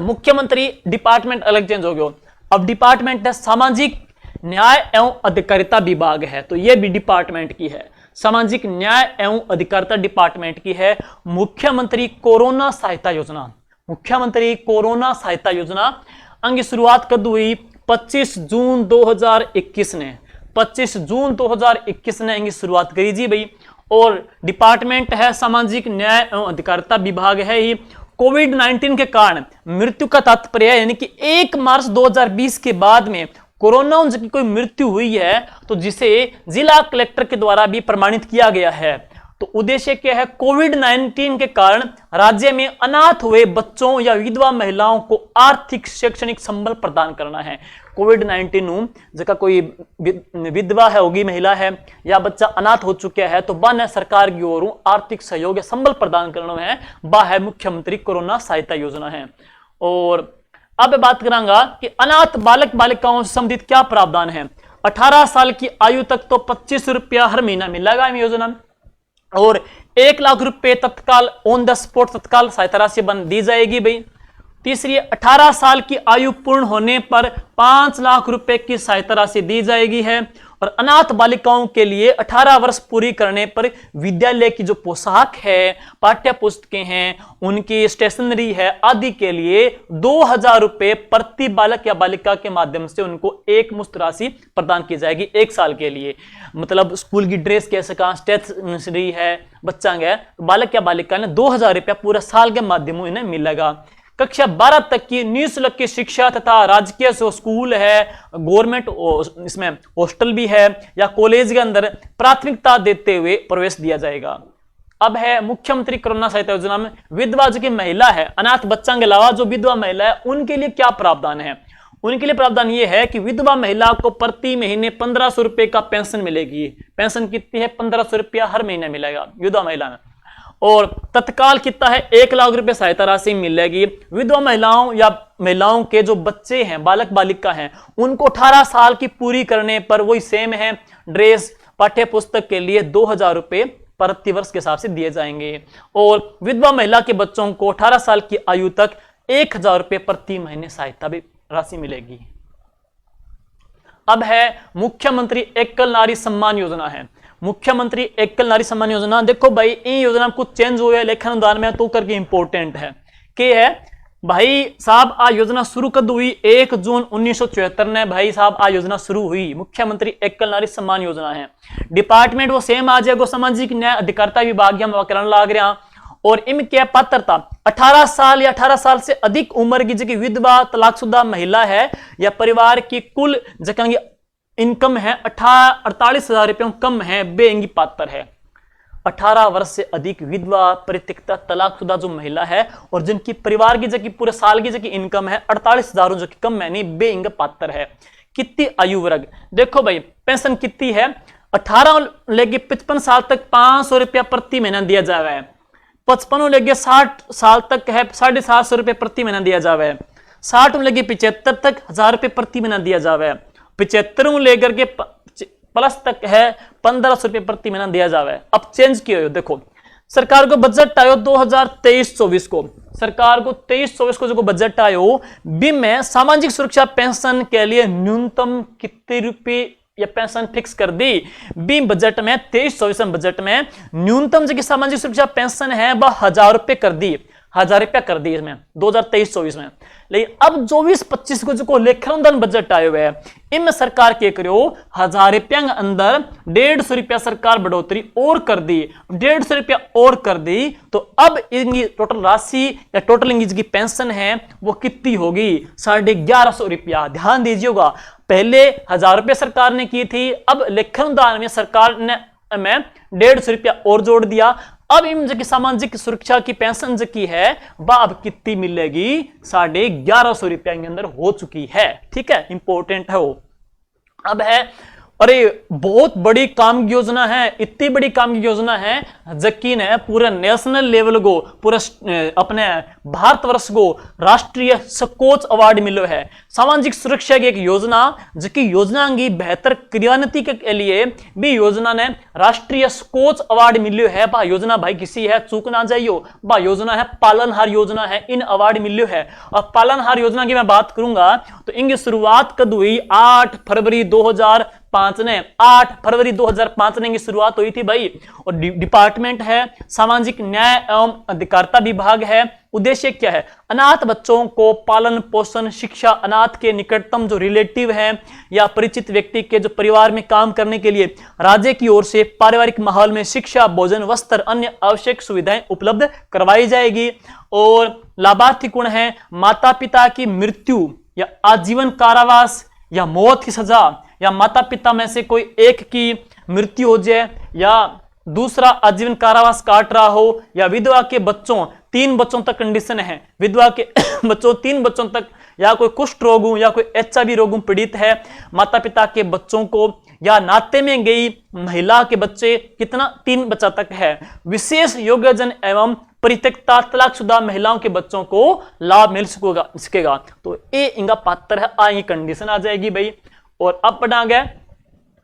मुख्यमंत्री डिपार्टमेंट अलग चेंज हो गया। अब डिपार्टमेंट है सामाजिक न्याय एवं अधिकारिता विभाग है, तो यह भी डिपार्टमेंट की है। सामाजिक न्याय एवं अधिकारिता डिपार्टमेंट की है। मुख्यमंत्री कोरोना सहायता योजना, मुख्यमंत्री कोरोना सहायता योजना की शुरुआत कब हुई? 25 जून 2021 ने 25 जून 2021 ने इनकी शुरुआत करी जी भाई। और डिपार्टमेंट है सामाजिक न्याय एवं अधिकारिता विभाग है ही। कोविड-19 के कारण मृत्यु का तात्पर्य है यानी कि 1 मार्च 2020 के बाद में कोरोना की कोई मृत्यु हुई है तो जिसे जिला कलेक्टर के द्वारा भी प्रमाणित किया गया है। तो उद्देश्य क्या है? कोविड-19 के कारण राज्य में अनाथ हुए बच्चों या विधवा महिलाओं को आर्थिक शैक्षणिक संबल प्रदान करना है। कोविड-19 जगह कोई विधवा है होगी, महिला है या बच्चा अनाथ हो चुका है तो वह सरकार की ओर आर्थिक सहयोग या संबल प्रदान करना है, वह है मुख्यमंत्री कोरोना सहायता योजना है। और अब बात करांगा कि अनाथ बालक बालिकाओं से संबंधित क्या प्रावधान है। 18 साल की आयु तक तो 25 रुपया हर महीना मिलेगा इन योजना में, और 1 लाख रुपए तत्काल ऑन द स्पॉट तत्काल सहायता राशि बन दी जाएगी भाई। तीसरी, 18 साल की आयु पूर्ण होने पर 5 लाख रुपए की सहायता राशि दी जाएगी है। और अनाथ बालिकाओं के लिए 18 वर्ष पूरी करने पर विद्यालय की जो पोशाक है, पाठ्य पुस्तकें हैं, उनकी स्टेशनरी है आदि के लिए 2,000 रुपए प्रति बालक या बालिका के माध्यम से उनको एक मुश्त राशि प्रदान की जाएगी 1 साल के लिए। मतलब स्कूल की ड्रेस कैसे कहा, स्टेशनरी है, बच्चा है, बालक या बालिका ने 2,000 रुपया पूरा साल के माध्यम इन्हें मिलेगा। कक्षा 12 तक की निःशुल्क की शिक्षा तथा राजकीय जो स्कूल है, गवर्नमेंट इसमें हॉस्टल भी है या कॉलेज के अंदर प्राथमिकता देते हुए प्रवेश दिया जाएगा। अब है मुख्यमंत्री कोरोना सहायता योजना में विधवा जो की महिला है, अनाथ बच्चा के अलावा जो विधवा महिला है उनके लिए क्या प्रावधान है। उनके लिए प्रावधान ये है कि विधवा महिला को प्रति महीने 1500 रुपए का पेंशन मिलेगी। पेंशन कितनी है? 1500 रुपया हर महीने मिलेगा विधवा महिला में। और तत्काल कितना है? 1 लाख रुपए सहायता राशि मिलेगी। विधवा महिलाओं या महिलाओं के जो बच्चे हैं, बालक बालिका हैं, उनको 18 साल की पूरी करने पर वही सेम है, ड्रेस पाठ्य पुस्तक के लिए 2000 रुपए प्रति वर्ष के हिसाब से दिए जाएंगे। और विधवा महिला के बच्चों को 18 साल की आयु तक 1000 रुपए प्रति महीने सहायता भी राशि मिलेगी। अब है मुख्यमंत्री एकल नारी सम्मान योजना है। मुख्यमंत्री एकल नारी सम्मान योजना, देखो भाई ये योजना कुछ चेंज हुआ है लेखन अनुदान में तो करके इंपॉर्टेंट है कि है भाई साहब आ योजना शुरू कब हुई? 1 जून 1974 ने भाई साहब आ योजना शुरू हुई। मुख्यमंत्री एकल नारी सम्मान योजना है। डिपार्टमेंट वो सेम आ जाएगा, सामाजिक न्याय अधिकारिता विभाग हम करने लाग रहे हैं। और इनके पात्रता 18 साल या 18 साल से अधिक उम्र की जो विधवा तलाकशुदा महिला है या परिवार की कुल जगह इनकम है 48,000 रुपयों कम है, बेंगी पात्र है। 18 वर्ष से अधिक विधवा परित्यक्ता तलाकशुदा जो महिला है और जिनकी परिवार की जगह पूरे साल की जगह इनकम है 48,000 जो कि कम है, नहीं बेंग पात्र है। कितनी आयु वर्ग? देखो भाई पेंशन कितनी है? 18 लेके 55 साल तक 500 रुपया प्रति महीना दिया जा रहा है। 55 लेके 60 साल तक है 750 रुपए प्रति महीना दिया जावे है। 60 लेके 75 तक 1000 रुपए प्रति महीना दिया जावे है। 75 लेकर के प्लस तक है 1500 रुपए प्रति महीना दिया जावे है। अब चेंज किया देखो, सरकार को बजट आयो 2023-24 को, सरकार को 23-24 को जो बजट आयो बी में सामाजिक सुरक्षा पेंशन के लिए न्यूनतम कितने रुपए या पेंशन फिक्स कर दी। बी बजट में 23-24 बजट में न्यूनतम जो सामाजिक सुरक्षा पेंशन है वह 1000 रुपए कर दी, 1000 रुपया कर दी इसमें 2023-24 में। लेकिन अब 24-25 को जो लेखन अनुदान बजट आए हुए है इनमें सरकार के करो 1000 रुपया के अंदर 150 रुपया सरकार बढ़ोतरी और कर दी, 150 रुपया और कर दी। तो अब इनकी टोटल राशि या टोटल इनकी पेंशन है वो कितनी होगी? 1150 रुपया। ध्यान दीजिएगा, पहले 1000 रुपया सरकार ने की थी, अब लेखन अनुदान में सरकार ने 150 रुपया और जोड़ दिया। अब इन जो सामाजिक सुरक्षा की पेंशन जो की है वह अब कितनी मिलेगी? 1150 रुपया के अंदर हो चुकी है। ठीक है, इंपॉर्टेंट है वो। अब है अरे बहुत बड़ी काम की योजना है, इतनी बड़ी काम की योजना है जकी ने पूरे नेशनल लेवल को, पूरे अपने भारतवर्ष को राष्ट्रीय स्कोच अवार्ड मिलो है। सामाजिक सुरक्षा की एक योजना जकी योजना की बेहतर क्रियान्विति के लिए भी योजना ने राष्ट्रीय स्कोच अवार्ड मिलो है। बा योजना भाई किसी है चूक ना जाइयो, बा योजना है पालनहार योजना है, इन अवार्ड मिलो है। और पालनहार योजना की मैं बात करूंगा तो इनकी शुरुआत कब हुई? 8 फरवरी 2005 ने, 8 फरवरी 2005 ने की शुरुआत हुई थी भाई। और डिपार्टमेंट है सामाजिक न्याय एवं अधिकारिता विभाग है। उद्देश्य क्या है? अनाथ बच्चों को पालन पोषण शिक्षा, अनाथ के निकटतम जो रिलेटिव हैं या परिचित व्यक्ति के जो परिवार में काम करने के लिए राज्य की ओर से पारिवारिक माहौल में शिक्षा, भोजन, वस्त्र, अन्य आवश्यक सुविधाएं उपलब्ध करवाई जाएगी। और लाभार्थी गुण है माता पिता की मृत्यु या आजीवन कारावास या मौत की सजा, या माता पिता में से कोई एक की मृत्यु हो जाए, या दूसरा आजीवन कारावास काट रहा हो, या विधवा के बच्चों 3 बच्चों तक कंडीशन है, विधवा के बच्चों 3 बच्चों तक, या कोई कुष्ठ रोग या कोई HIV रोग पीड़ित है, माता पिता के बच्चों को, या नाते में गई महिला के बच्चे कितना 3 बच्चा तक है, विशेष योग्यजन एवं परित्यक्ता तलाकशुदा महिलाओं के बच्चों को लाभ मिल सकेगा। तो ये इनका पात्र है, आई कंडीशन आ जाएगी भाई। और अब पढ़ा गया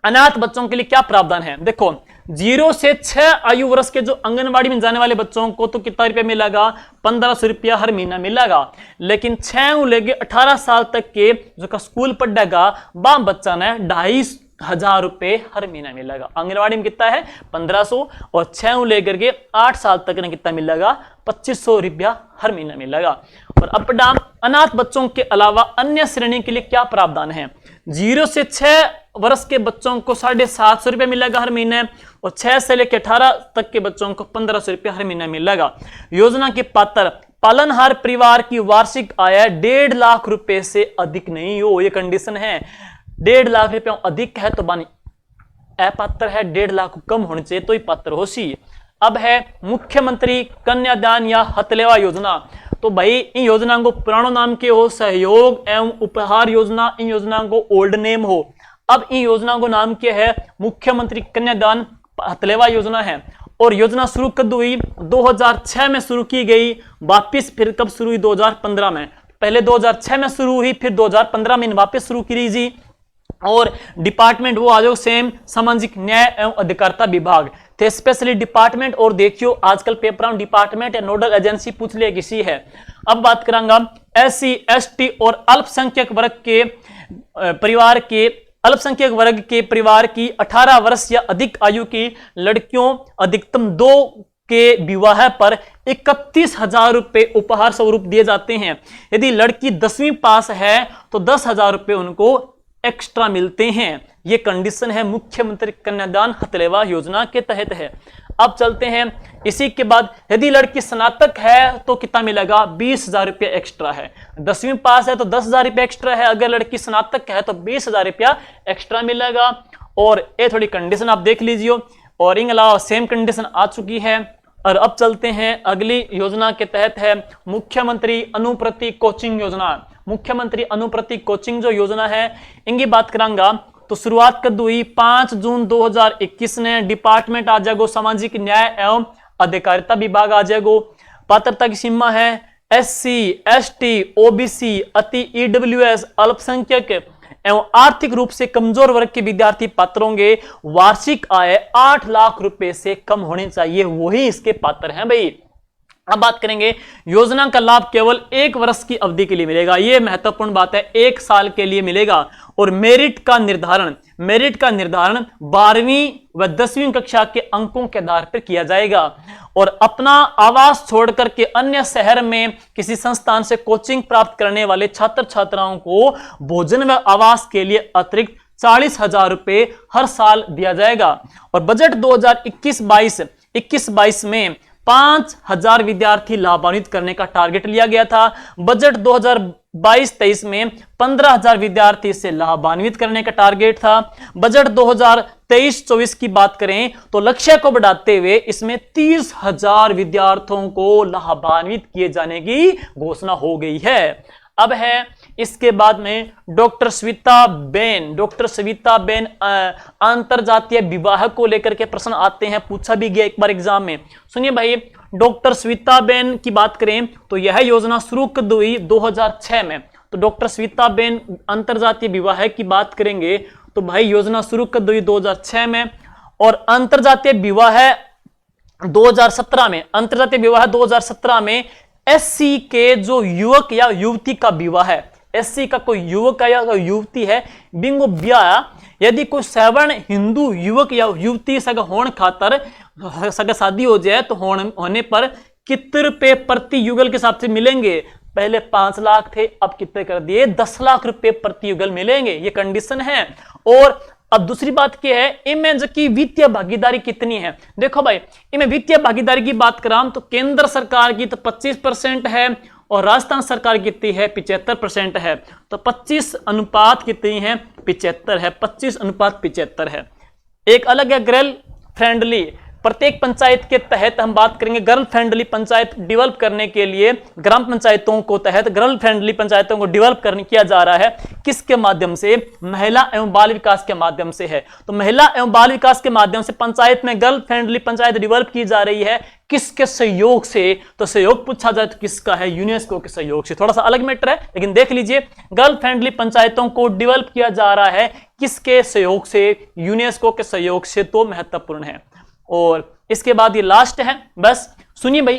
अनाथ बच्चों के लिए क्या प्रावधान है। देखो 0 से 6 आयु वर्ष के जो आंगनबाड़ी में जाने वाले बच्चों को तो कितना रुपया मिलेगा? 1500 रुपया हर महीना मिलेगा। लेकिन 6 लेके 18 साल तक के जो स्कूल पढ़ेगा वह बच्चा ने 2500 रुपए हर महीना मिलेगा। आंगनबाड़ी में कितना है? 1500, और 6 लेकर के 8 साल तक ने कितना मिलेगा? 2500 रुपया हर महीना मिलेगा। और अप डाउन अनाथ बच्चों के अलावा अन्य श्रेणी के लिए क्या प्रावधान है? 0 से 6 वर्ष के बच्चों को 750 रुपया मिलेगा हर महीने, और 6 से लेकर 18 तक के बच्चों को 1500 रुपया हर महीना मिलेगा। योजना के पात्र पालनहार परिवार की वार्षिक आय 1.5 लाख रुपए से अधिक नहीं हो, ये कंडीशन है। 1.5 लाख रुपए अधिक है तो बानी अपात्र है, 1.5 लाख कम होने चाहिए तो ही पात्र हो सी। अब है मुख्यमंत्री कन्यादान या हथलेवा योजना। तो भाई इन योजना को पुरानो नाम के हो सहयोग एवं उपहार योजना, इन योजना को ओल्ड नेम हो। अब इन योजना को नाम क्या है, मुख्यमंत्री कन्यादान हथलेवा योजना है। और योजना शुरू कब हुई, 2006 में शुरू की गई। वापिस फिर कब शुरू हुई, 2015 में। पहले 2006 में शुरू हुई, फिर 2015 में वापस शुरू की जी। और डिपार्टमेंट वो आ जाओ सेम, सामाजिक न्याय एवं अधिकारिता विभाग थे स्पेशली डिपार्टमेंट। और देखियो आजकल पेपर डिपार्टमेंट या नोडल एजेंसी पूछ ले किसी है। अब बात करांगा SC ST और अल्पसंख्यक वर्ग के परिवार के, अल्पसंख्यक वर्ग के परिवार की 18 वर्ष या अधिक आयु की लड़कियों अधिकतम 2 के विवाह पर 31,000 रुपए उपहार स्वरूप दिए जाते हैं। यदि लड़की 10वीं पास है तो 10,000 रुपए उनको एक्स्ट्रा मिलते हैं। ये कंडीशन है मुख्यमंत्री कन्यादान हथलेवा योजना के तहत है। अब चलते हैं इसी के बाद, यदि लड़की स्नातक है तो कितना मिलेगा, 20,000 रुपया एक्स्ट्रा है। 10वीं पास है तो 10,000 रुपया एक्स्ट्रा है, अगर लड़की स्नातक है तो 20,000 रुपया एक्स्ट्रा मिलेगा। और ये थोड़ी कंडीशन आप देख लीजिए। और इन अलावा सेम कंडीशन आ चुकी है। और अब चलते हैं अगली योजना के तहत है मुख्यमंत्री अनुप्रति कोचिंग योजना। मुख्यमंत्री अनुप्रति कोचिंग जो योजना है इनकी बात करांगा तो शुरुआत कब हुई, 5 जून 2021 ने। डिपार्टमेंट आ जाएगो सामाजिक न्याय एवं अधिकारिता विभाग आ जाएगो। पात्रता की सीमा है SC ST OBC अति EWS अल्पसंख्यक एवं आर्थिक रूप से कमजोर वर्ग के विद्यार्थी पात्र होंगे। वार्षिक आय 8 लाख रुपए से कम होनी चाहिए, वही इसके पात्र हैं भाई। अब बात करेंगे योजना का लाभ केवल 1 वर्ष की अवधि के लिए मिलेगा, यह महत्वपूर्ण बात है, 1 साल के लिए मिलेगा। और मेरिट का निर्धारण 12वीं व 10वीं कक्षा के अंकों के आधार पर किया जाएगा। और अपना आवास छोड़कर के अन्य शहर में किसी संस्थान से कोचिंग प्राप्त करने वाले छात्र छात्राओं को भोजन व आवास के लिए अतिरिक्त 40,000 रुपए हर साल दिया जाएगा। और बजट 2021-22 में 5,000 विद्यार्थी लाभान्वित करने का टारगेट लिया गया था। बजट 2022-23 में 15,000 विद्यार्थी से लाभान्वित करने का टारगेट था। बजट 2023-24 की बात करें तो लक्ष्य को बढ़ाते हुए इसमें 30,000 विद्यार्थियों को लाभान्वित किए जाने की घोषणा हो गई है। अब है इसके बाद में डॉक्टर स्विता बेन अंतरजातीय विवाह को लेकर के प्रश्न आते हैं, पूछा भी गया एक बार एग्जाम में। सुनिए भाई, डॉक्टर स्विता बेन की बात करें तो यह योजना शुरू कब हुई, 2006 में। तो डॉक्टर स्विता बेन अंतरजातीय विवाह की बात करेंगे तो भाई योजना शुरू कब हुई, 2006 में। और अंतरजातीय विवाह 2017 में, अंतरजातीय विवाह 2017 में SC के जो युवक या युवती का विवाह है, SC का कोई युवक या युवती है बिंगो ब्याह, यदि कोई सवर्ण हिंदू युवक या युवती सगा होने खातर सगा शादी हो जाए तो होने पर कितने रुपए प्रति युगल के हिसाब से मिलेंगे। पहले 5 लाख थे, अब कितने कर दिए, 10 लाख रुपए प्रति युगल मिलेंगे, ये कंडीशन है। और अब दूसरी बात क्या है, इनमें की वित्तीय भागीदारी कितनी है। देखो भाई, इनमें वित्तीय भागीदारी की बात कराम तो केंद्र सरकार की तो 25% है और राजस्थान सरकार कितनी है, 75% है। तो 25 अनुपात कितनी है, 75 है, 25 अनुपात 75 है। एक अलग है गर्ल फ्रेंडली, प्रत्येक पंचायत के तहत हम बात करेंगे गर्ल फ्रेंडली पंचायत डेवलप करने के लिए, ग्राम पंचायतों को तहत गर्ल फ्रेंडली पंचायतों को डेवलप करने किया जा रहा है। किसके माध्यम से, महिला एवं बाल विकास के माध्यम से है। तो महिला एवं बाल विकास के माध्यम से पंचायत में गर्ल फ्रेंडली पंचायत डेवलप की जा रही है। किसके सहयोग से, तो सहयोग पूछा जाए तो किसका है, यूनेस्को के सहयोग से। थोड़ा सा अलग मैटर है लेकिन देख लीजिए, गर्ल फ्रेंडली पंचायतों को डेवलप किया जा रहा है किसके सहयोग से, यूनेस्को के सहयोग से, तो महत्वपूर्ण है। और इसके बाद ये लास्ट है, बस सुनिए भाई,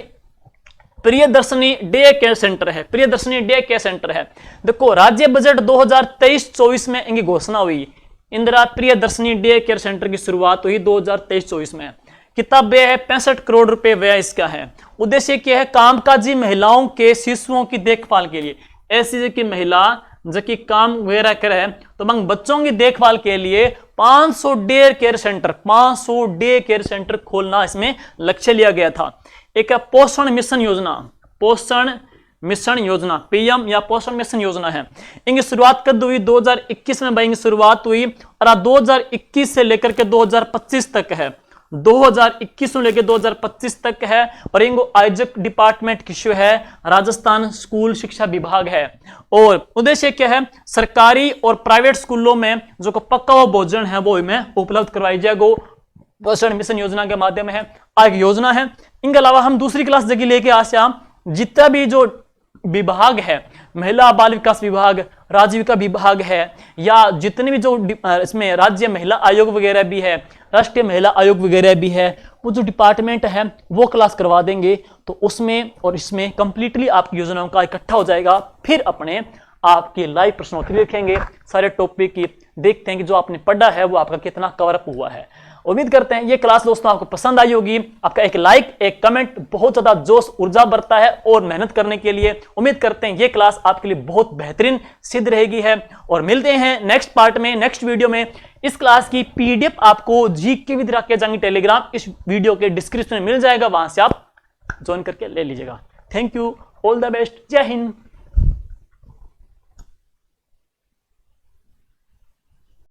प्रियदर्शनी डे केयर सेंटर है, प्रियदर्शनी डे केयर सेंटर है। देखो राज्य बजट 2023-24 में इनकी घोषणा हुई, Indira Priyadarshini day care centre की शुरुआत हुई 2023-24 में। कितना व्यय है, 65 करोड़ रुपए व्यय इसका है। उद्देश्य क्या है, कामकाजी महिलाओं के शिशुओं की देखभाल के लिए, ऐसी की महिला जो कि काम वगैरह करे तो बच्चों की देखभाल के लिए 500 day care centre, 500 day care centre खोलना इसमें लक्ष्य लिया गया था। एक है पोषण मिशन योजना, पोषण मिशन योजना, पीएम या पोषण मिशन योजना है। इनकी शुरुआत कब हुई? 2021 में भाई इनकी शुरुआत हुई और 2021 से लेकर के 2025 तक है। 2021 से लेकर 2025 तक है और इनको आयोजक डिपार्टमेंट किसो है? राजस्थान स्कूल शिक्षा विभाग है। और उद्देश्य क्या है? सरकारी और प्राइवेट स्कूलों में जो पक्का हुआ भोजन है वो इनमें उपलब्ध करवाई जाएगा। पोषण मिशन योजना के माध्यम है एक योजना है। इनके अलावा हम दूसरी क्लास जगह लेके आशा जितना भी जो विभाग है, महिला बाल विकास विभाग, राजीविका विभाग है, या जितने भी जो इसमें राज्य महिला आयोग वगैरह भी है, राष्ट्रीय महिला आयोग वगैरह भी है, वो जो डिपार्टमेंट है वो क्लास करवा देंगे। तो उसमें और इसमें कंप्लीटली आपकी योजनाओं का इकट्ठा हो जाएगा। फिर अपने आपकी लाइव प्रश्नोत्तरी लिखेंगे सारे टॉपिक की, देखते हैं कि जो आपने पढ़ा है वो आपका कितना कवर अप हुआ है। उम्मीद करते हैं ये क्लास दोस्तों आपको पसंद आई होगी। आपका एक लाइक एक कमेंट बहुत ज्यादा जोश ऊर्जा बढ़ता है और मेहनत करने के लिए। उम्मीद करते हैं ये क्लास आपके लिए बहुत बेहतरीन सिद्ध रहेगी है। और मिलते हैं नेक्स्ट पार्ट में, नेक्स्ट वीडियो में। इस क्लास की पीडीएफ आपको जीके विद राकेश जांगी टेलीग्राम इस वीडियो के डिस्क्रिप्शन में मिल जाएगा, वहां से आप ज्वाइन करके ले लीजिएगा। Thank you, all the best, जय हिंद।